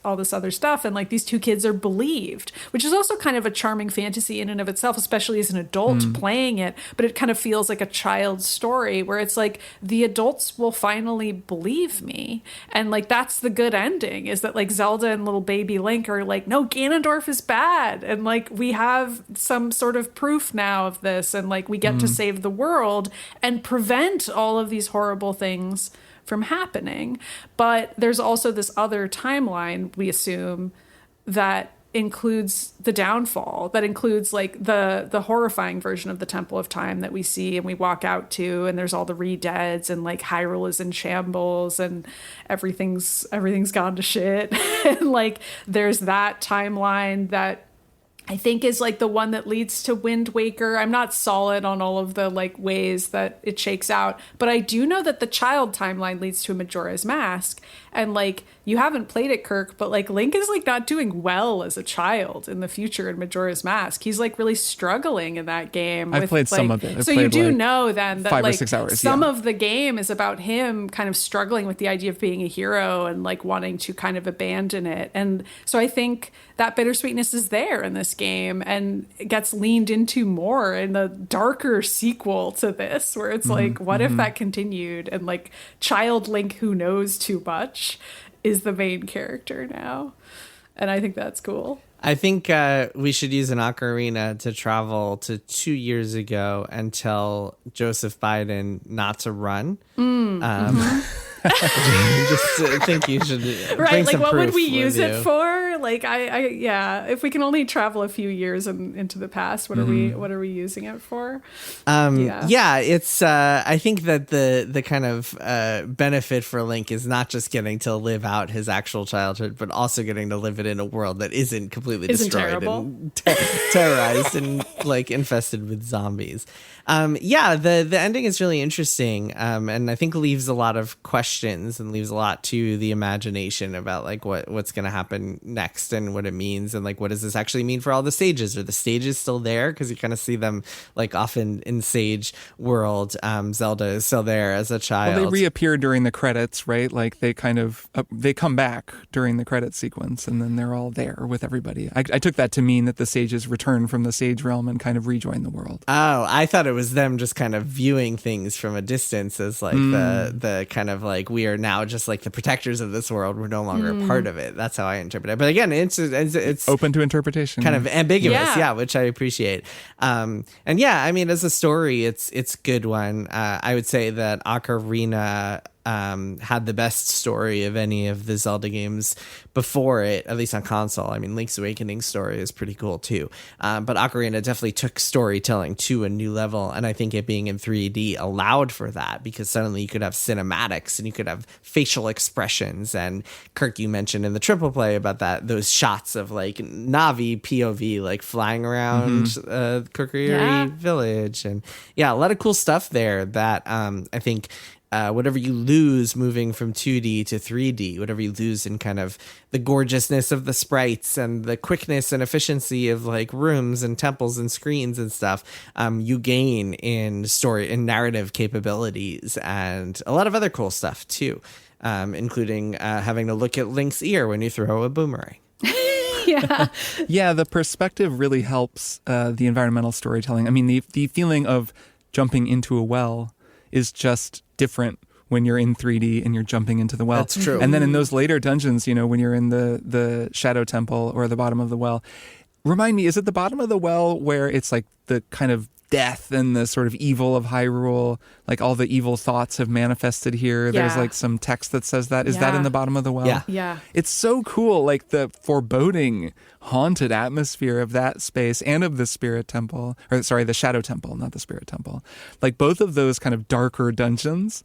all this other stuff. And like these two kids are believed, which is also kind of a charming fantasy in and of itself, especially as an adult playing it. But it kind of feels like a child's story where it's like the adults will finally believe me, and like that's the good ending. Is that like Zelda and little baby Link are like, no, Ganondorf is bad. And like we have some sort of proof now of this, and like we get to save the world and prevent all of these horrible things from happening. But there's also this other timeline, we assume, that includes the downfall, that includes like the horrifying version of the Temple of Time that we see and we walk out to, and there's all the re-deads and like Hyrule is in shambles and everything's gone to shit. And like there's that timeline that I think is like the one that leads to Wind Waker. I'm not solid on all of the like ways that it shakes out, but I do know that the child timeline leads to a Majora's Mask. And like, you haven't played it, Kirk, but like Link is like not doing well as a child in the future in Majora's Mask. He's like really struggling in that game. I've played some of it. So you do know then that 5 like or 6 hours, some of the game is about him kind of struggling with the idea of being a hero and like wanting to kind of abandon it. And so I think that bittersweetness is there in this game, and it gets leaned into more in the darker sequel to this, where it's like, what if that continued and like child Link, who knows too much, is the main character now. And I think that's cool. I think we should use an ocarina to travel to 2 years ago and tell Joseph Biden not to run. Just think you should right, bring like some what would proof we use with it you. for? Like yeah, if we can only travel a few years into the past, what are we using it for? It's I think that the kind of benefit for Link is not just getting to live out his actual childhood, but also getting to live it in a world that isn't completely destroyed and terrorized and like infested with zombies. The ending is really interesting, and I think leaves a lot of questions and leaves a lot to the imagination about like what's going to happen next and what it means, and like what does this actually mean for all the stages? Are the stages still there? Because you kind of see them like often in Sage World. Zelda is still there as a child. Well, they reappear during the credits, right? Like they kind of they come back during the credit sequence, and then they're all there with everybody. I took that to mean that the sages return from the Sage realm and kind of rejoin the world. Oh, I thought it was them just kind of viewing things from a distance as like the kind of like we are now just like the protectors of this world. We're no longer a part of it. That's how I interpret it. But again, it's open to interpretation, kind of ambiguous, which I appreciate. And I mean, as a story, it's a good one. I would say that Ocarina had the best story of any of the Zelda games before it, at least on console. I mean, Link's Awakening's story is pretty cool too. But Ocarina definitely took storytelling to a new level. And I think it being in 3D allowed for that, because suddenly you could have cinematics and you could have facial expressions. And Kirk, you mentioned in the triple play about those shots of like Navi POV, like flying around Kokiri village. And a lot of cool stuff there that I think whatever you lose moving from 2D to 3D, whatever you lose in kind of the gorgeousness of the sprites and the quickness and efficiency of like rooms and temples and screens and stuff, you gain in story and narrative capabilities and a lot of other cool stuff too, including having to look at Link's ear when you throw a boomerang. Yeah, the perspective really helps the environmental storytelling. I mean, the feeling of jumping into a well is just different when you're in 3D and you're jumping into the well. That's true. And then in those later dungeons, when you're in the Shadow Temple or the bottom of the well, remind me, is it the bottom of the well where it's like the kind of death and the sort of evil of Hyrule, like all the evil thoughts have manifested here? There's like some text that says that. Is that in the bottom of the well? Yeah. It's so cool, like the foreboding, haunted atmosphere of that space and of the Spirit Temple, or sorry, the Shadow Temple, not the Spirit Temple. Like both of those kind of darker dungeons,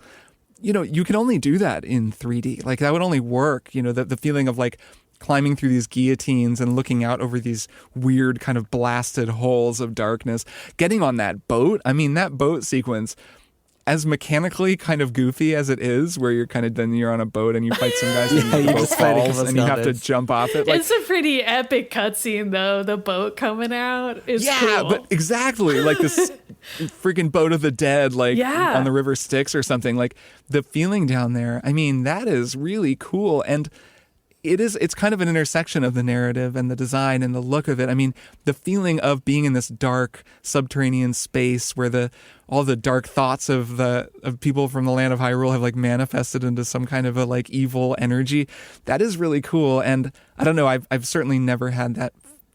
you can only do that in 3D. Like that would only work, the feeling of like climbing through these guillotines and looking out over these weird kind of blasted holes of darkness, getting on that boat. I mean, that boat sequence, as mechanically kind of goofy as it is, where you're on a boat and you fight some guys and the boat falls and you have to jump off it. Like, it's a pretty epic cutscene though. The boat coming out is cool. But exactly, like this freaking boat of the dead, like on the river Styx or something. Like the feeling down there, I mean, that is really cool. And it's kind of an intersection of the narrative and the design and the look of it. I mean, the feeling of being in this dark subterranean space where all the dark thoughts of people from the land of Hyrule have like manifested into some kind of a like evil energy. That is really cool. And I don't know, I've certainly never had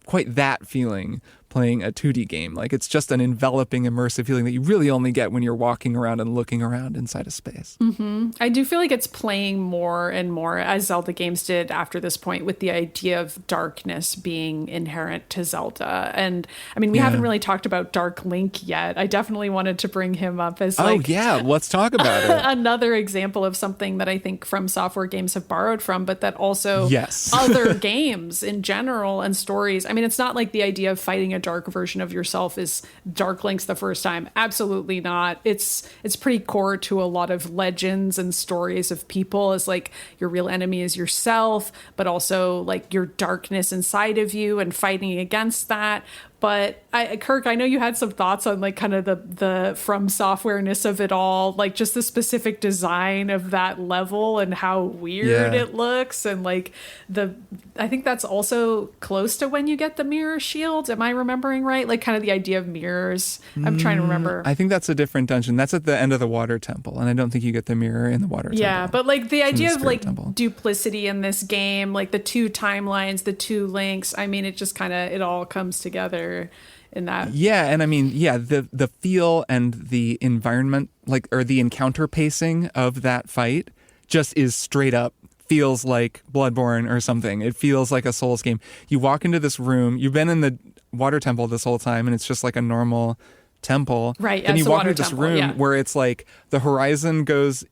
quite that feeling playing a 2D game. Like it's just an enveloping, immersive feeling that you really only get when you're walking around and looking around inside a space. Mm-hmm. I do feel like it's playing more and more, as Zelda games did after this point, with the idea of darkness being inherent to Zelda. And I mean, we haven't really talked about Dark Link yet. I definitely wanted to bring him up as let's talk about it. Another example of something that I think From Software games have borrowed from, but that also yes. other games in general and stories. I mean, it's not like the idea of fighting a dark version of yourself is Dark Link's the first time. Absolutely not. It's pretty core to a lot of legends and stories of people as like your real enemy is yourself, but also like your darkness inside of you and fighting against that. But Kirk, I know you had some thoughts on like kind of the From Software-ness of it all, like just the specific design of that level and how weird it looks. And like I think that's also close to when you get the mirror shield. Am I remembering remembering right, like kind of the idea of mirrors. I'm trying to remember. I think that's a different dungeon. That's at the end of the water temple, and I don't think you get the mirror in the water temple. Yeah, but like the idea of like temple. duplicity in this game, like the two timelines, the two links, I mean, it just kind of, it all comes together in that. Yeah, and I mean, yeah, the feel and the environment, like, or the encounter pacing of that fight just is straight up feels like Bloodborne or something. It feels like a Souls game. You walk into this room, you've been in the water temple this whole time, and it's just like a normal temple. Right, Then you walk into this temple, room where it's like the horizon goes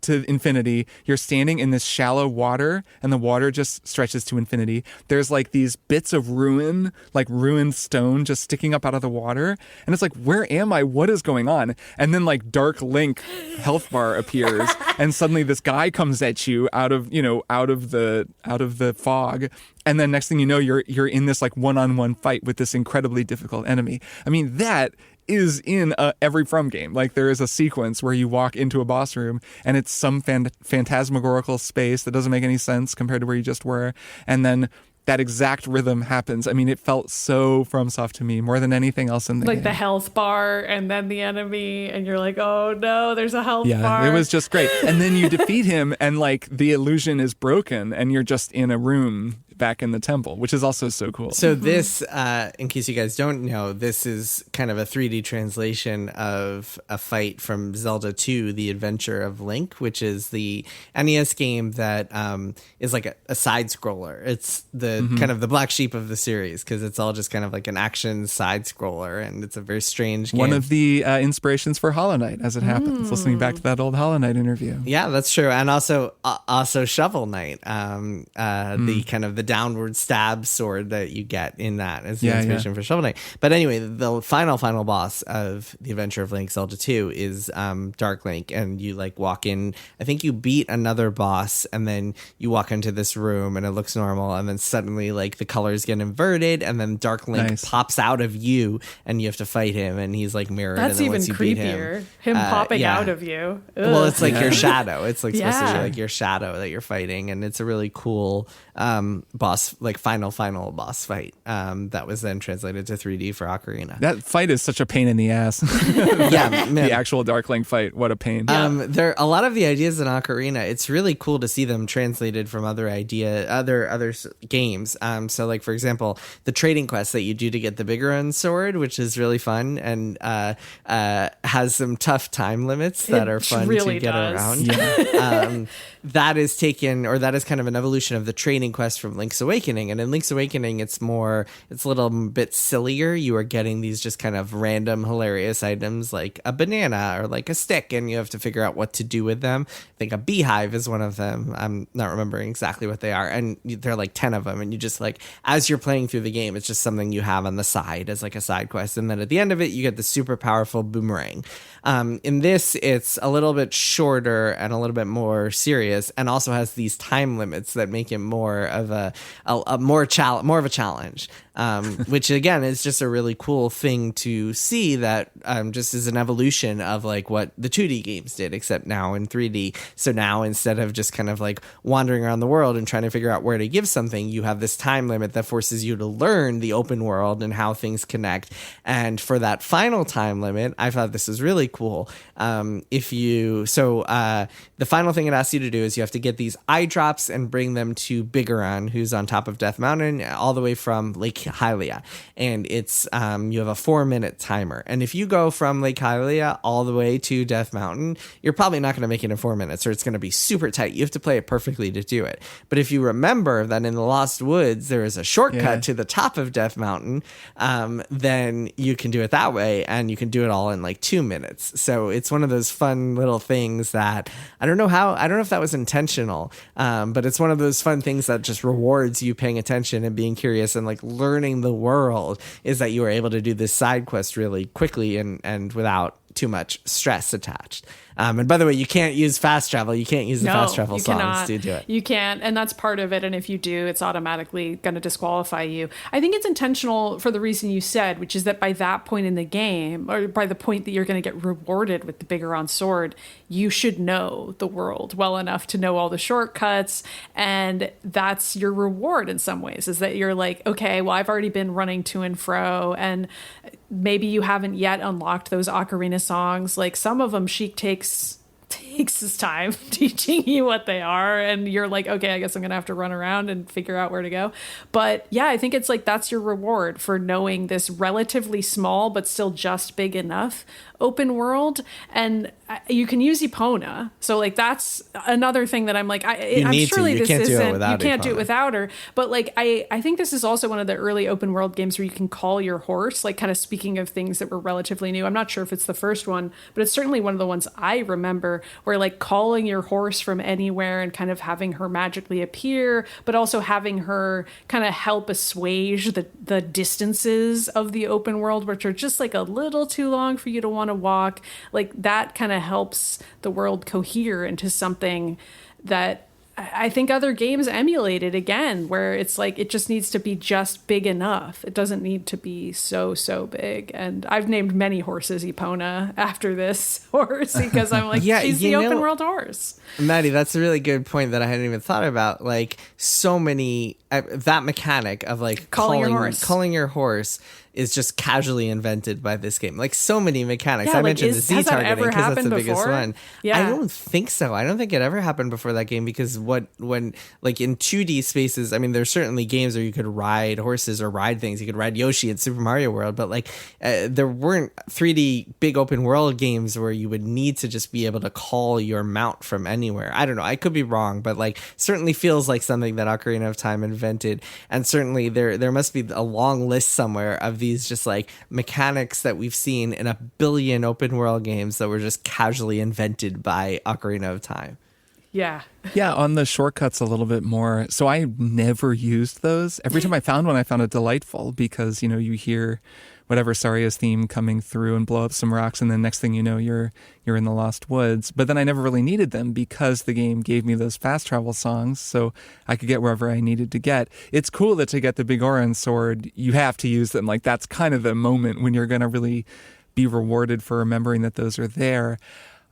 to infinity. You're standing in this shallow water, and the water just stretches to infinity. There's like these bits of ruin, like ruined stone just sticking up out of the water. And it's like, where am I? What is going on? And then like Dark Link health bar appears, and suddenly this guy comes at you out of the fog. And then next thing you know, you're in this like one-on-one fight with this incredibly difficult enemy. I mean, that is in every From game. Like, there is a sequence where you walk into a boss room and it's some phantasmagorical space that doesn't make any sense compared to where you just were. And then that exact rhythm happens. I mean, it felt so FromSoft to me more than anything else in the game. Like the health bar and then the enemy, and you're like, oh no, there's a health bar. Yeah, it was just great. And then you defeat him and like the illusion is broken and you're just in a room back in the temple, which is also so cool. So this, in case you guys don't know, this is kind of a 3D translation of a fight from Zelda 2, The Adventure of Link, which is the NES game that is like a side scroller. It's the kind of the black sheep of the series, because it's all just kind of like an action side scroller, and it's a very strange game. One of the inspirations for Hollow Knight, as it happens, listening back to that old Hollow Knight interview. Yeah, that's true. And also Shovel Knight, the kind of the downward stab sword that you get in that as the inspiration for Shovel Knight. But anyway, the final boss of The Adventure of Link Zelda 2 is Dark Link, and you like walk in. I think you beat another boss, and then you walk into this room and it looks normal, and then suddenly like the colors get inverted, and then Dark Link pops out of you and you have to fight him, and he's like mirrored. That's and then even once you beat creepier. Him popping out of you. Ugh. Well, it's like your shadow. It's like supposed to be like your shadow that you're fighting, and it's a really cool boss, like final boss fight that was then translated to 3D for Ocarina. That fight is such a pain in the ass. Yeah, man. The actual Dark Link fight, what a pain. There a lot of the ideas in Ocarina, it's really cool to see them translated from other games. So like, for example, the trading quest that you do to get the Biggoron sword, which is really fun and has some tough time limits that are fun really to get around. Yeah. That is kind of an evolution of the trading quest from Link's Awakening. And in Link's Awakening, it's a little bit sillier. You are getting these just kind of random, hilarious items like a banana or like a stick, and you have to figure out what to do with them. I think a beehive is one of them. I'm not remembering exactly what they are. And there are like 10 of them. And you just like, as you're playing through the game, it's just something you have on the side as like a side quest. And then at the end of it, you get the super powerful boomerang. In this, it's a little bit shorter and a little bit more serious, and also has these time limits that make it more of a challenge. Which again is just a really cool thing to see, that just is an evolution of like what the 2D games did, except now in 3D. So now instead of just kind of like wandering around the world and trying to figure out where to give something, you have this time limit that forces you to learn the open world and how things connect. And for that final time limit, I thought this was really cool. The final thing it asks you to do is you have to get these eye drops and bring them to Biggoron, who's on top of Death Mountain, all the way from Lake Hylia. And it's you have a 4-minute timer. And if you go from Lake Hylia all the way to Death Mountain, you're probably not going to make it in 4 minutes, or it's going to be super tight. You have to play it perfectly to do it. But if you remember that in the Lost Woods, there is a shortcut to the top of Death Mountain, then you can do it that way, and you can do it all in like 2 minutes. So it's one of those fun little things that I don't know if that was intentional, but it's one of those fun things that just rewards you paying attention and being curious and like learning the world, is that you are able to do this side quest really quickly and without too much stress attached. And by the way, you can't use fast travel. You can't use the fast travel songs to do it. You can't, and that's part of it. And if you do, it's automatically going to disqualify you. I think it's intentional for the reason you said, which is that by that point in the game, or by the point that you're going to get rewarded with the Bigoron sword, you should know the world well enough to know all the shortcuts. And that's your reward in some ways, is that you're like, okay, well, I've already been running to and fro, and maybe you haven't yet unlocked those Ocarina songs. Like some of them, Sheik takes his time teaching you what they are, and you're like, okay, I guess I'm gonna have to run around and figure out where to go. But yeah, I think it's like that's your reward for knowing this relatively small but still just big enough open world. And you can use Epona, so like that's another thing that I'm like, I'm surely this isn't, you can't do it without her. But like I think this is also one of the early open world games where you can call your horse, like kind of speaking of things that were relatively new. I'm not sure if it's the first one, but it's certainly one of the ones I remember, where like calling your horse from anywhere and kind of having her magically appear, but also having her kind of help assuage the distances of the open world, which are just like a little too long for you to want to walk. Like that kind of helps the world cohere into something that I think other games emulated again, where it's like it just needs to be just big enough. It doesn't need to be so big. And I've named many horses Epona after this horse because I'm like, she's the open world horse. Maddy, that's a really good point that I hadn't even thought about. Like so many, that mechanic of like calling your horse is just casually invented by this game. Like so many mechanics. Yeah, I mentioned the Z targeting because that's the biggest one. Yeah. I don't think so. I don't think it ever happened before that game, because when like in 2D spaces, I mean, there's certainly games where you could ride horses or ride things. You could ride Yoshi in Super Mario World, but like there weren't 3D big open world games where you would need to just be able to call your mount from anywhere. I don't know. I could be wrong, but like certainly feels like something that Ocarina of Time invented. And certainly there must be a long list somewhere of these just like mechanics that we've seen in a billion open world games that were just casually invented by Ocarina of Time. Yeah. Yeah, on the shortcuts a little bit more. So I never used those. Every time I found one, I found it delightful because, you know, you hear whatever Saria's theme coming through and blow up some rocks, and then next thing you know, you're in the Lost Woods. But then I never really needed them because the game gave me those fast travel songs, so I could get wherever I needed to get. It's cool that to get the Bigoron sword, you have to use them. Like that's kind of the moment when you're going to really be rewarded for remembering that those are there.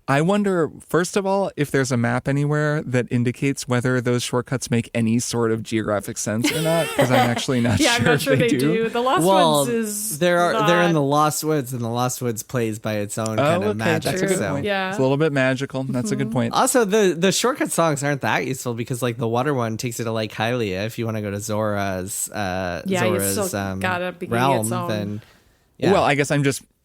I wonder, first of all, if there's a map anywhere that indicates whether those shortcuts make any sort of geographic sense or not, because I'm actually not sure. Yeah, I'm not sure they do. The Lost Woods is they're in the Lost Woods, and the Lost Woods plays by its own kind of magic. That's a good point. Yeah. It's a little bit magical. That's a good point. Also, the shortcut songs aren't that useful because like the water one takes you to Lake Hylia. If you want to go to Zora's gotta be realm, its own. then well, I guess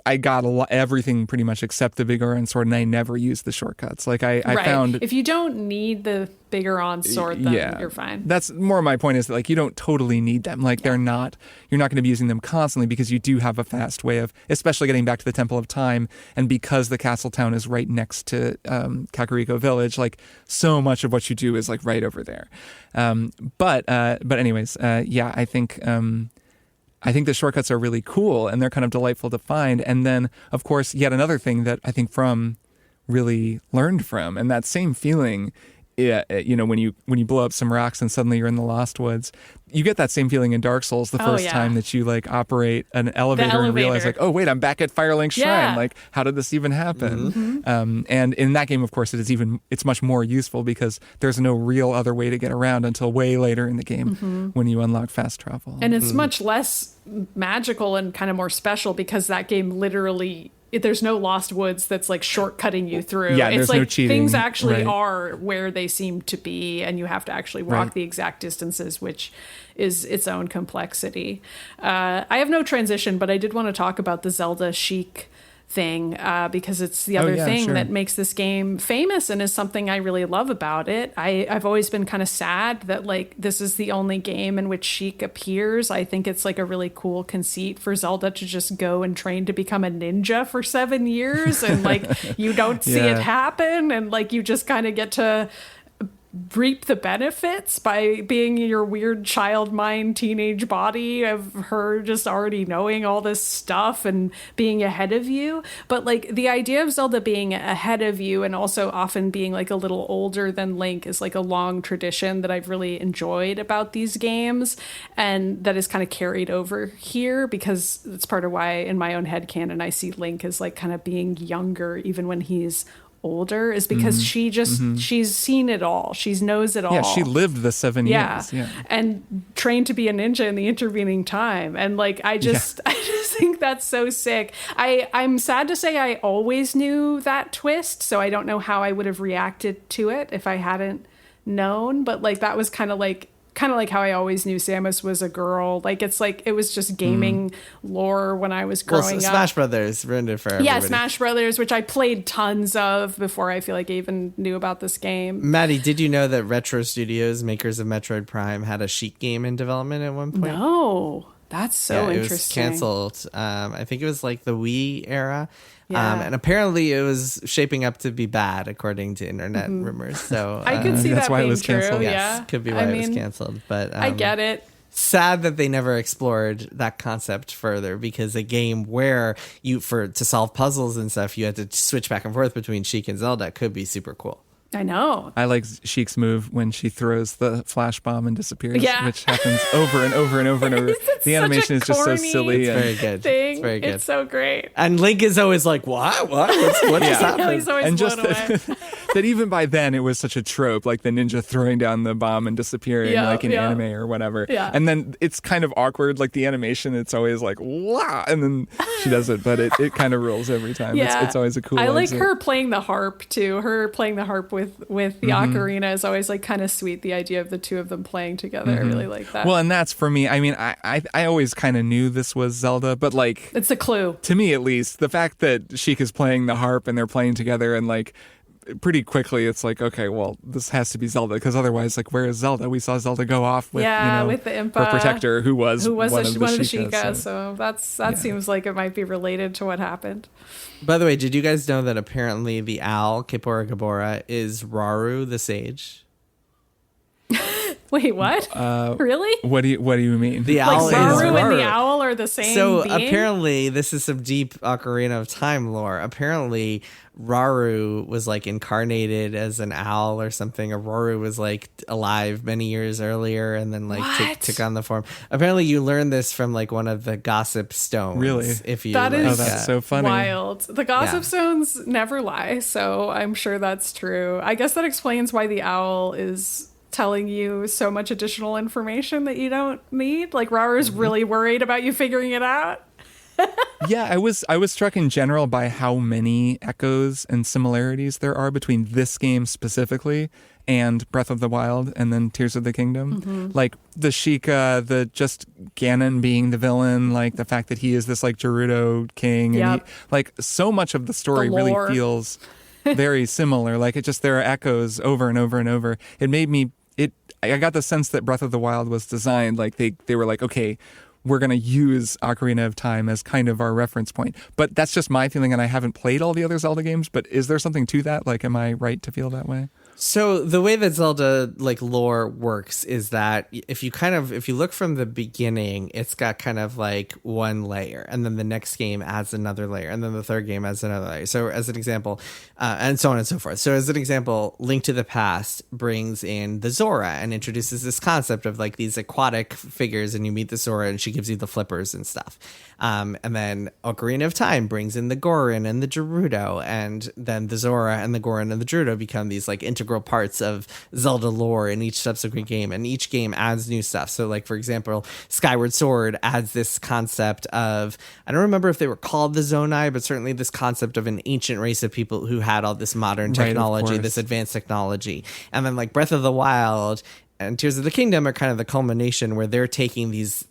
I got everything pretty much except the Bigoron sword, and I never used the shortcuts. Like I found, if you don't need the Bigoron sword, then you're fine. That's more my point, is that like you don't totally need them. Like you're not going to be using them constantly because you do have a fast way of, especially getting back to the Temple of Time, and because the castle town is right next to Kakariko Village, like so much of what you do is like right over there. But anyways, I think the shortcuts are really cool and they're kind of delightful to find. And then, of course, yet another thing that I think From really learned from, and that same feeling, you know, when you blow up some rocks and suddenly you're in the Lost Woods, you get that same feeling in Dark Souls the first time that you like operate an elevator and realize like, oh wait, I'm back at Firelink Shrine. Like, how did this even happen? Mm-hmm. And in that game, of course, it's much more useful because there's no real other way to get around until way later in the game when you unlock fast travel. And it's much less magical and kind of more special because that game literally, there's no Lost Woods that's like shortcutting you through. Yeah, it's there's like no cheating. Things actually are where they seem to be, and you have to actually walk the exact distances, which is its own complexity. I have no transition, but I did want to talk about the Zelda Sheik thing because it's the other thing that makes this game famous and is something I really love about it. I've always been kind of sad that like this is the only game in which Sheik appears. I think it's like a really cool conceit for Zelda to just go and train to become a ninja for 7 years and like you don't see it happen, and like you just kind of get to reap the benefits by being in your weird child mind teenage body of her just already knowing all this stuff and being ahead of you. But like the idea of Zelda being ahead of you and also often being like a little older than Link is like a long tradition that I've really enjoyed about these games, and that is kind of carried over here because it's part of why in my own headcanon I see Link as like kind of being younger even when he's older, is because she's seen it all. She knows it all. Yeah, she lived the 7 years. Yeah. And trained to be a ninja in the intervening time. And like I just think that's so sick. I'm sad to say I always knew that twist, so I don't know how I would have reacted to it if I hadn't known. But like that was kind of like how I always knew Samus was a girl. Like it's like it was just gaming lore when I was growing up. Smash Brothers ruined it for everybody. Yeah, Smash Brothers, which I played tons of before I feel like I even knew about this game. Maddie, did you know that Retro Studios, makers of Metroid Prime, had a Sheik game in development at one point? No, that's so interesting. It was canceled. I think it was like the Wii era. Yeah. And apparently it was shaping up to be bad, according to internet rumors. So I could see that's that why being it was canceled. true. yes, Yeah, could be why it was canceled. But I get it. sad that they never explored that concept further, because a game where to solve puzzles and stuff, you had to switch back and forth between Sheik and Zelda could be super cool. I know. I like Sheik's move when she throws the flash bomb and disappears, Yeah. which happens over and over and over and over. The animation is just so silly. It's and very good. Thing. It's very good. It's so great. And Link is always like, what? What just I know, happened? he's always And blown just away. that even by then it was such a trope, like the ninja throwing down the bomb and disappearing, Yeah, like in yeah. anime or whatever. Yeah. And then it's kind of awkward, like the animation, it's always like, wow, and then she does it, but it kind of rules every time. Yeah. It's always a cool I like exit. her playing the harp too. Her playing the harp with the ocarina is always like kind of sweet. The idea of the two of them playing together. I really like that. Well, and that's for me. I mean, I always kind of knew this was Zelda, but like it's a clue. to me at least, the fact that Sheik is playing the harp and they're playing together and like pretty quickly it's like, okay, well, this has to be Zelda, because otherwise, like, where is Zelda? We saw Zelda go off with with the Impa, her protector, who was one of the Sheikahs, Sheikahs. So that seems like it might be related to what happened. By the way, did you guys know that apparently the owl, Kippora Gabora, is Rauru the sage? Wait, what? Really? What do you mean? The Like owl is Rauru and Rauru. the owl are the same So being? apparently, this is some deep Ocarina of Time lore. Apparently, Rauru was like incarnated as an owl or something. Or Rauru was like alive many years earlier and then like What? took on the form. Apparently, you learned this from like one of the gossip stones. Really? If you That like, is that's so funny. wild. The gossip stones never lie, so I'm sure that's true. I guess that explains why the owl is telling you so much additional information that you don't need. Like Rauru's really worried about you figuring it out. Yeah, I was struck in general by how many echoes and similarities there are between this game specifically and Breath of the Wild and then Tears of the Kingdom. Like the Sheikah, the just Ganon being the villain, like the fact that he is this like Gerudo king, and Yep. like so much of the story really lore. feels very similar. Like there are echoes over and over and over. It made me I got the sense that Breath of the Wild was designed like they were like, okay, we're going to use Ocarina of Time as kind of our reference point. But that's just my feeling, and I haven't played all the other Zelda games, but is there something to that? Like, am I right to feel that way? So the way that Zelda like lore works is that if you look from the beginning, it's got kind of like one layer, and then the next game adds another layer, and then the third game adds another layer. So as an example, and so on and so forth. So as an example, Link to the Past brings in the Zora and introduces this concept of like these aquatic figures, and you meet the Zora and she gives you the flippers and stuff. And then Ocarina of Time brings in the Goron and the Gerudo, and then the Zora and the Goron and the Gerudo become these like integral parts of Zelda lore in each subsequent game, and each game adds new stuff. So like, for example, Skyward Sword adds this concept of, I don't remember if they were called the Zonai, but certainly this concept of an ancient race of people who had all this modern Right, of technology, course. this advanced technology. And then like Breath of the Wild and Tears of the Kingdom are kind of the culmination where they're taking it's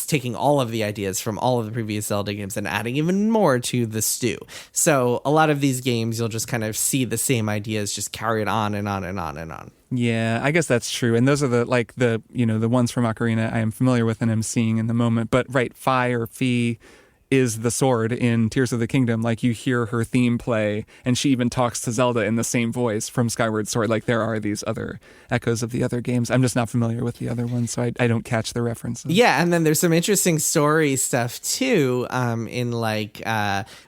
taking all of the ideas from all of the previous Zelda games and adding even more to the stew. So a lot of these games, you'll just kind of see the same ideas just carried on and on and on and on. Yeah, I guess that's true. And those are the ones from Ocarina I am familiar with and am seeing in the moment. But right, Fi or Fi is the sword in Tears of the Kingdom. Like, you hear her theme play, and she even talks to Zelda in the same voice from Skyward Sword. Like, there are these other echoes of the other games. I'm just not familiar with the other ones, so I don't catch the references. Yeah, and then there's some interesting story stuff too in like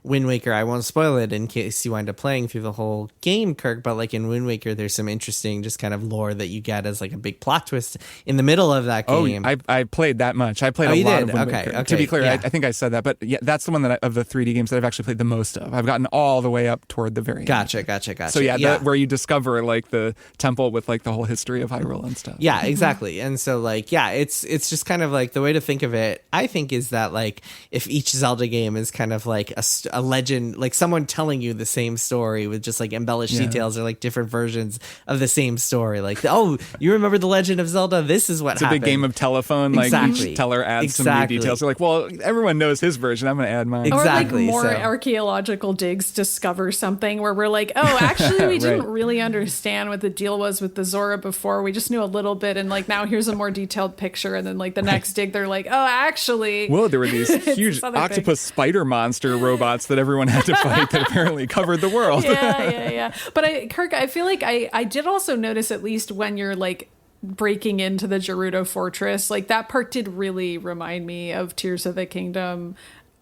Wind Waker. I won't spoil it in case you wind up playing through the whole game, Kirk, but like in Wind Waker, there's some interesting just kind of lore that you get as like a big plot twist in the middle of that game. I played that much. I played a lot of Wind Waker. To be clear, yeah. I think I said that, but yeah, that's the one that of the 3D games that I've actually played the most of. I've gotten all the way up toward the very end. Gotcha. So yeah. Where you discover like the temple with like the whole history of Hyrule and stuff. Yeah, exactly. And so like, yeah, it's just kind of like the way to think of it, I think, is that like if each Zelda game is kind of like a legend, like someone telling you the same story with just like embellished details or like different versions of the same story. Like, oh, you remember the Legend of Zelda? This is what happened. It's a big game of telephone. Like each teller adds some new details. You're like, well, everyone knows his version. I'm going to add mine. Exactly. Or like more archaeological digs discover something where we're like, oh, actually, we didn't really understand what the deal was with the Zora before. We just knew a little bit, and like now here's a more detailed picture. And then like the next dig, they're like, oh, actually, whoa, there were these huge octopus spider monster robots that everyone had to fight that apparently covered the world. Yeah. But Kirk, I feel like I did also notice, at least when you're like breaking into the Gerudo Fortress, like that part did really remind me of Tears of the Kingdom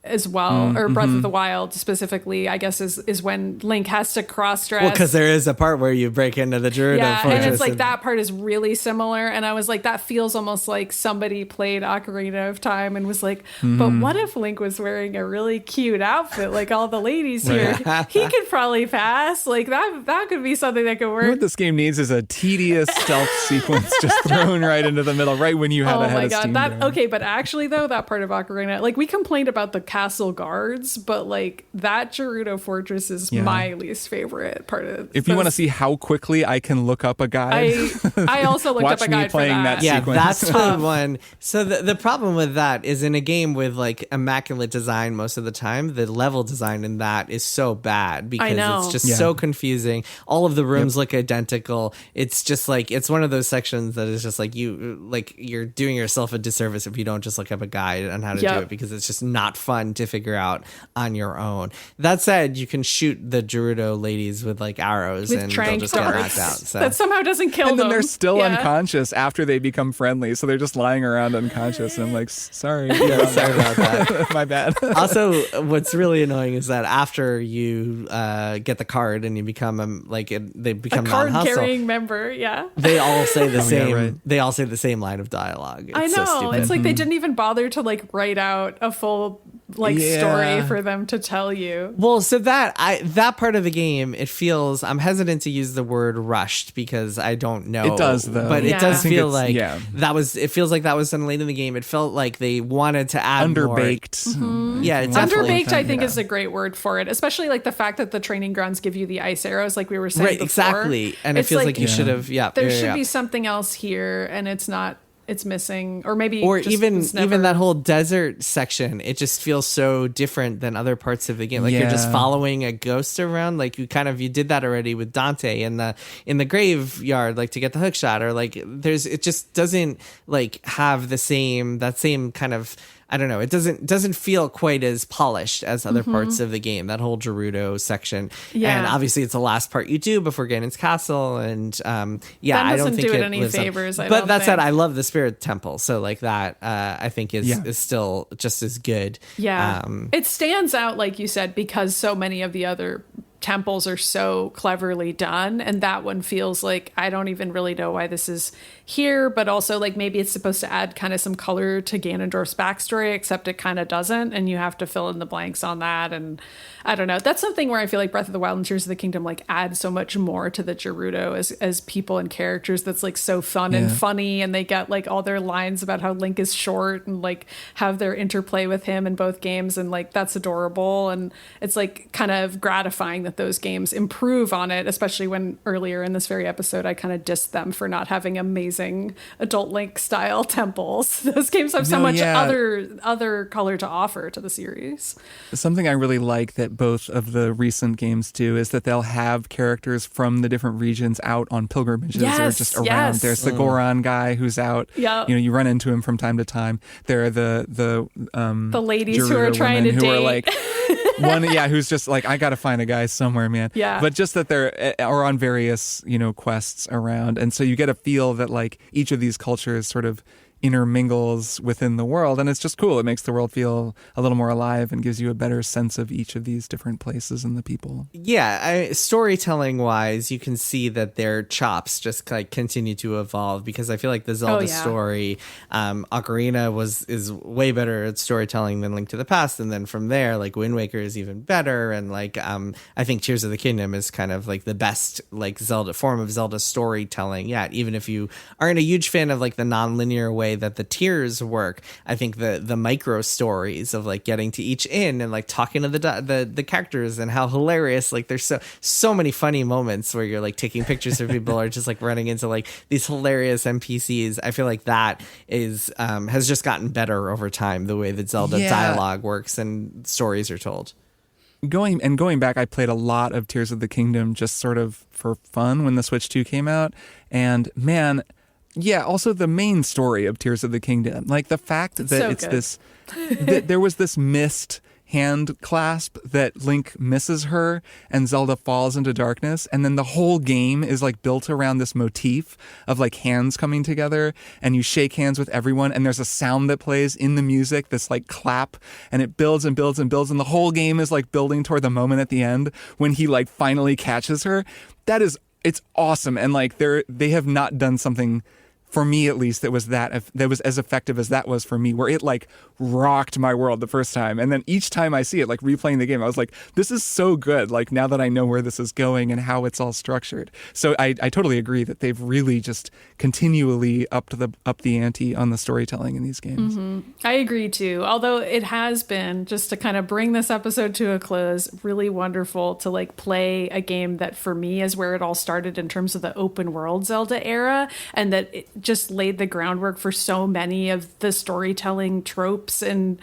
as well, or Breath of the Wild specifically, I guess is when Link has to cross-dress. Well, because there is a part where you break into the Gerudo Fortress. And it's like that part is really similar, and I was like, that feels almost like somebody played Ocarina of Time and was like, but what if Link was wearing a really cute outfit like all the ladies here? He could probably pass. Like that could be something that could work. What this game needs is a tedious stealth sequence just thrown right into the middle, right when you had a head of steam. Okay, but actually though, that part of Ocarina, like we complained about the castle guards, but like that Gerudo Fortress is my least favorite part of it. If you want to see how quickly I can look up a guide, I also looked up a guide playing for that. Yeah, sequence. that's the one. So the problem with that is, in a game with like immaculate design most of the time, the level design in that is so bad because it's just so confusing. All of the rooms look identical. It's just like, it's one of those sections that is just like you're doing yourself a disservice if you don't just look up a guide on how to do it, because it's just not fun to figure out on your own. That said, you can shoot the Gerudo ladies with like arrows with and they'll just get knocked out. So. That somehow doesn't kill them. And then they're still unconscious after they become friendly, so they're just lying around unconscious. And I'm like, sorry. Sorry about that. My bad. Also, what's really annoying is that after you get the card and you become they become a card-carrying member, they all say the same. They all say the same line of dialogue. It's I know. So stupid. It's like they didn't even bother to like write out a full story for them to tell you. Well, so that part of the game, it feels, I'm hesitant to use the word rushed because I don't know. It does though. But it does feel like it feels like that was done late in the game. It felt like they wanted to add underbaked. More. Yeah, it's underbaked, I think is a great word for it, especially like the fact that the training grounds give you the ice arrows like we were saying before. Exactly. And it feels like you should have, there should be something else here, and it's not. It's missing, or maybe, or even that whole desert section. It just feels so different than other parts of the game. Like you're just following a ghost around. Like you did that already with Dante in the graveyard, like to get the hook shot, or like it just doesn't like have that same kind of. I don't know. It doesn't feel quite as polished as other parts of the game. That whole Gerudo section, and obviously it's the last part you do before Ganon's castle, and I don't think it any favors. But that said, I love the Spirit Temple, so like that I think is still just as good. Yeah, it stands out, like you said, because so many of the other temples are so cleverly done, and that one feels like I don't even really know why this is here, but also like maybe it's supposed to add kind of some color to Ganondorf's backstory, except it kind of doesn't, and you have to fill in the blanks on that. And I don't know, that's something where I feel like Breath of the Wild and Tears of the Kingdom like add so much more to the Gerudo as people and characters, that's like so fun and funny, and they get like all their lines about how Link is short and like have their interplay with him in both games, and like that's adorable, and it's like kind of gratifying that that those games improve on it, especially when earlier in this very episode I kind of dissed them for not having amazing adult Link style temples. Those games have so much other color to offer to the series. Something I really like that both of the recent games do is that they'll have characters from the different regions out on pilgrimages or just around. Yes. There's the Goron guy who's out. Yep. You run into him from time to time. There are the ladies who are trying to date. Who are like one, who's just like, I got to find a guy somewhere, man. Yeah. But just that they're are on various, quests around. And so you get a feel that like each of these cultures sort of intermingles within the world, and it's just cool. It makes the world feel a little more alive and gives you a better sense of each of these different places and the people. Yeah, storytelling wise, you can see that their chops just like continue to evolve, because I feel like the Zelda story, Ocarina is way better at storytelling than Link to the Past, and then from there, like Wind Waker is even better, and like I think Tears of the Kingdom is kind of like the best like Zelda form of Zelda storytelling yet. Even if you aren't a huge fan of like the non-linear way that the tiers work, I think the micro stories of like getting to each inn and like talking to the characters and how hilarious, like there's so many funny moments where you're like taking pictures of people or just like running into like these hilarious NPCs. I feel like that is has just gotten better over time, the way that Zelda dialogue works and stories are told. Going back, I played a lot of Tears of the Kingdom just sort of for fun when the Switch 2 came out, and man, also the main story of Tears of the Kingdom, like the fact that that there was this missed hand clasp that Link misses her and Zelda falls into darkness, and then the whole game is like built around this motif of like hands coming together, and you shake hands with everyone, and there's a sound that plays in the music, this like clap, and it builds and builds and builds, and the whole game is like building toward the moment at the end when he like finally catches her. It's awesome, and like they have not done something, for me at least, that was as effective as that was for me, where it like rocked my world the first time. And then each time I see it, like replaying the game, I was like, this is so good. Like now that I know where this is going and how it's all structured. So I totally agree that they've really just continually upped the ante on the storytelling in these games. Mm-hmm. I agree too. Although it has been, just to kind of bring this episode to a close, really wonderful to like play a game that for me is where it all started in terms of the open world Zelda era, and that it just laid the groundwork for so many of the storytelling tropes and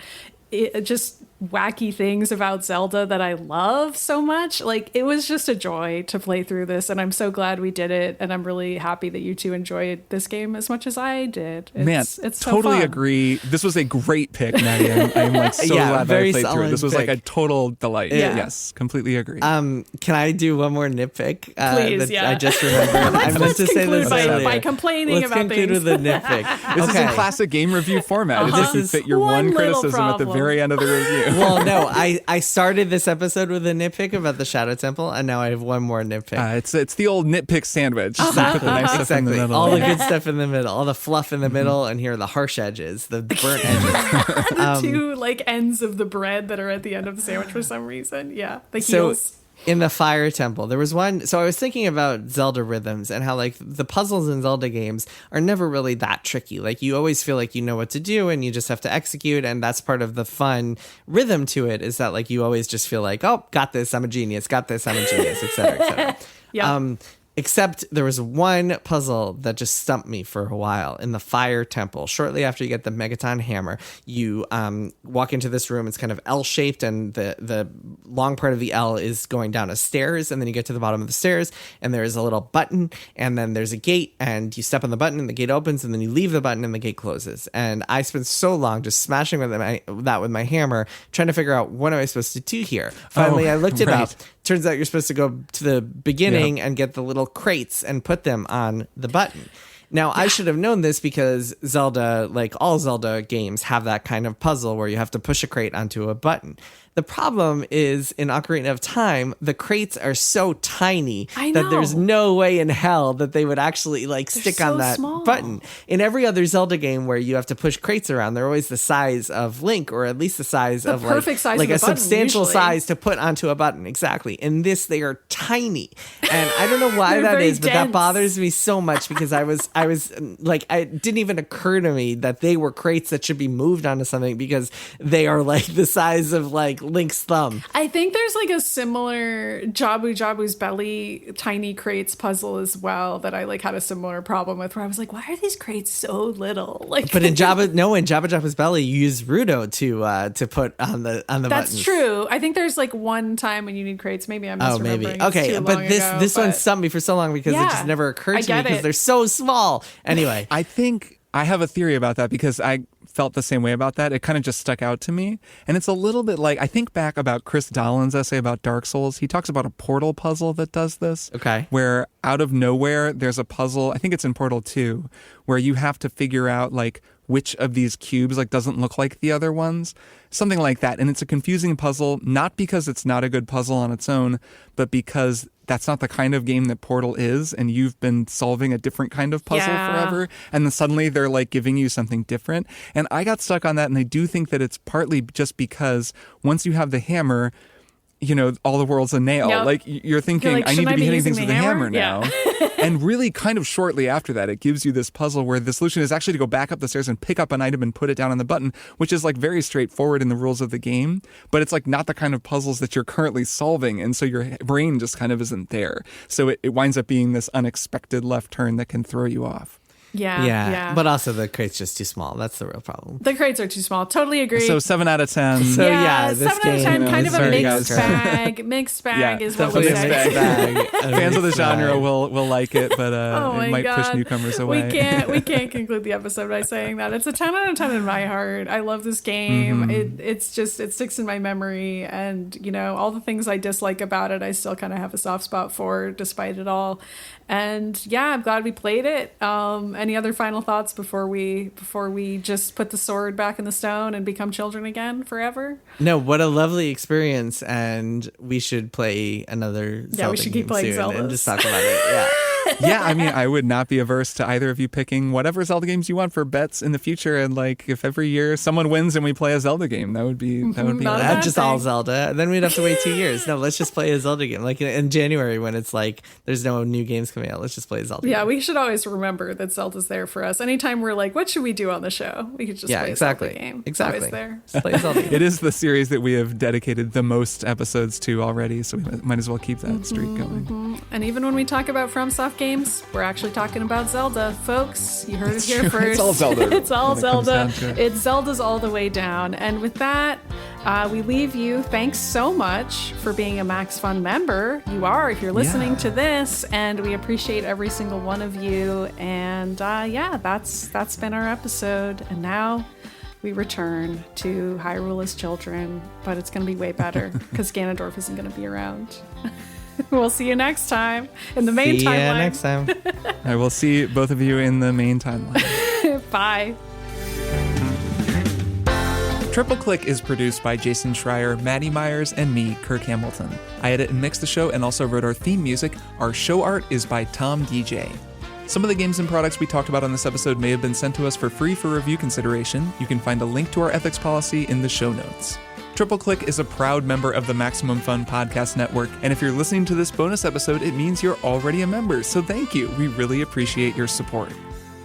just wacky things about Zelda that I love so much. Like, it was just a joy to play through this, and I'm so glad we did it, and I'm really happy that you two enjoyed this game as much as I did. It's so totally fun. Agree. This was a great pick, Maddie. I'm like so glad that I played through it. This was like a total delight. Yeah. Yes, completely agree. Can I do one more nitpick? Please, I just remembered. I meant to say this by complaining about things. Let's conclude with a nitpick. This is in classic game review format. It's like you fit your one criticism at the very end of the review. Well, no, I started this episode with a nitpick about the Shadow Temple, and now I have one more nitpick. It's the old nitpick sandwich. Exactly. Put the nice stuff in the middle. All the good stuff in the middle, all the fluff in the middle, and here are the harsh edges, the burnt edges. The two like ends of the bread that are at the end of the sandwich for some reason. Yeah, the heels. So, in the Fire Temple, there was one. So I was thinking about Zelda rhythms and how like the puzzles in Zelda games are never really that tricky. Like you always feel like you know what to do and you just have to execute. And that's part of the fun rhythm to it, is that like you always just feel like, oh, got this, I'm a genius, got this, I'm a genius, et cetera, et cetera. Yeah. Except there was one puzzle that just stumped me for a while in the Fire Temple. Shortly after you get the Megaton Hammer, you walk into this room. It's kind of L-shaped, and the long part of the L is going down a stairs, and then you get to the bottom of the stairs, and there's a little button, and then there's a gate, and you step on the button, and the gate opens, and then you leave the button, and the gate closes. And I spent so long just smashing with my hammer, trying to figure out what am I supposed to do here. Finally, I looked it up. Turns out you're supposed to go to the beginning and get the little crates and put them on the button. Now, I should have known this because Zelda, like all Zelda games, have that kind of puzzle where you have to push a crate onto a button. The problem is, in Ocarina of Time, the crates are so tiny that there's no way in hell that they would actually stick on that button. In every other Zelda game where you have to push crates around, they're always the size of Link, or at least the size of a substantial size to put onto a button. Exactly. In this, they are tiny, and I don't know why that is, but that bothers me so much because I was I was like, it didn't even occur to me that they were crates that should be moved onto something because they are like the size of like Link's thumb. I think there's like a similar Jabu's Belly tiny crates puzzle as well that I like had a similar problem with, where I was like, why are these crates so little? Like, but in Jabu's Belly, you use Rudo to put on the that's buttons. true. I think there's like one time when you need crates. Maybe I'm misremembering. Maybe. Okay, but this one stumped me for so long because it just never occurred to me because they're so small. Anyway, I think I have a theory about that because I felt the same way about that. It kind of just stuck out to me. And it's a little bit like, I think back about Chris Dahlin's essay about Dark Souls. He talks about a portal puzzle that does this. Okay. Where out of nowhere, there's a puzzle, I think it's in Portal 2, where you have to figure out like which of these cubes like doesn't look like the other ones. Something like that. And it's a confusing puzzle, not because it's not a good puzzle on its own, but because that's not the kind of game that Portal is, and you've been solving a different kind of puzzle forever, and then suddenly they're like giving you something different. And I got stuck on that, and I do think that it's partly just because once you have the hammer, you know, all the world's a nail. Yep. Like you're thinking, like, I need to be hitting things with a hammer now. And really kind of shortly after that, it gives you this puzzle where the solution is actually to go back up the stairs and pick up an item and put it down on the button, which is like very straightforward in the rules of the game, but it's like not the kind of puzzles that you're currently solving. And so your brain just kind of isn't there. So it winds up being this unexpected left turn that can throw you off. Yeah. But also the crate's just too small. That's the real problem. The crates are too small. Totally agree. So 7 out of 10. So yeah, this 7 out of 10, game, kind of a sorry, mixed guys. bag. Mixed bag is what we Definitely a say. mixed bag. Fans of the genre will like it, but Oh it might my push God. newcomers away. We can't conclude the episode by saying that. It's a 10 out of 10 in my heart. I love this game. It sticks in my memory, and you know, all the things I dislike about it, I still kind of have a soft spot for, despite it all. And yeah, I'm glad we played it. Any other final thoughts before we just put the sword back in the stone and become children again forever? No, what a lovely experience, and we should play another Zelda we should keep game playing soon Zeldas. and just talk about it. Yeah. Yeah, I mean, I would not be averse to either of you picking whatever Zelda games you want for bets in the future. And like, if every year someone wins and we play a Zelda game, that would be Not a nice. bad Just thing. all Zelda. Then we'd have to wait 2 years. No, let's just play a Zelda game. Like in January when it's like there's no new games coming out. Let's just play a Zelda. Yeah, game. we should always remember that Zelda's there for us. Anytime we're like, what should we do on the show? We could just play exactly. a Zelda game. It's Exactly. always there. Just play a Zelda game. It is the series that we have dedicated the most episodes to already, so we might as well keep that streak going. And even when we talk about FromSoft games, we're actually talking about Zelda, folks. You heard it here true. first. It's all Zelda. It's all when it comes Zelda. down to it. It's Zelda's all the way down. And with that, we leave you. Thanks so much for being a Max Fun member. You are, if you're listening to this, and we appreciate every single one of you. And that's been our episode. And now we return to Hyrule as children, but it's going to be way better because Ganondorf isn't going to be around. We'll see you next time in the main See ya timeline. next time. I will see both of you in the main timeline. Bye. Triple Click is produced by Jason Schreier, Maddy Myers, and me, Kirk Hamilton. I edit and mix the show and also wrote our theme music. Our show art is by Tom DJ. Some of the games and products we talked about on this episode may have been sent to us for free for review consideration. You can find a link to our ethics policy in the show notes. Triple Click is a proud member of the Maximum Fun Podcast Network, and if you're listening to this bonus episode, it means you're already a member, so thank you. We really appreciate your support.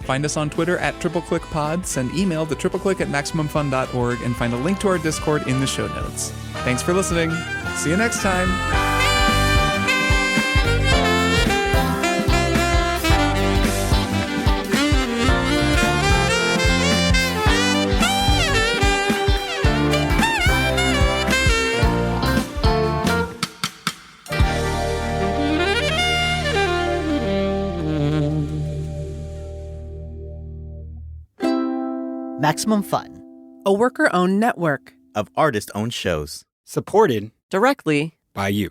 Find us on Twitter at TripleClickPod, send email to tripleclick@MaximumFun.org, and find a link to our Discord in the show notes. Thanks for listening. See you next time. Maximum Fun, a worker-owned network. of artist-owned shows. Supported Directly by you.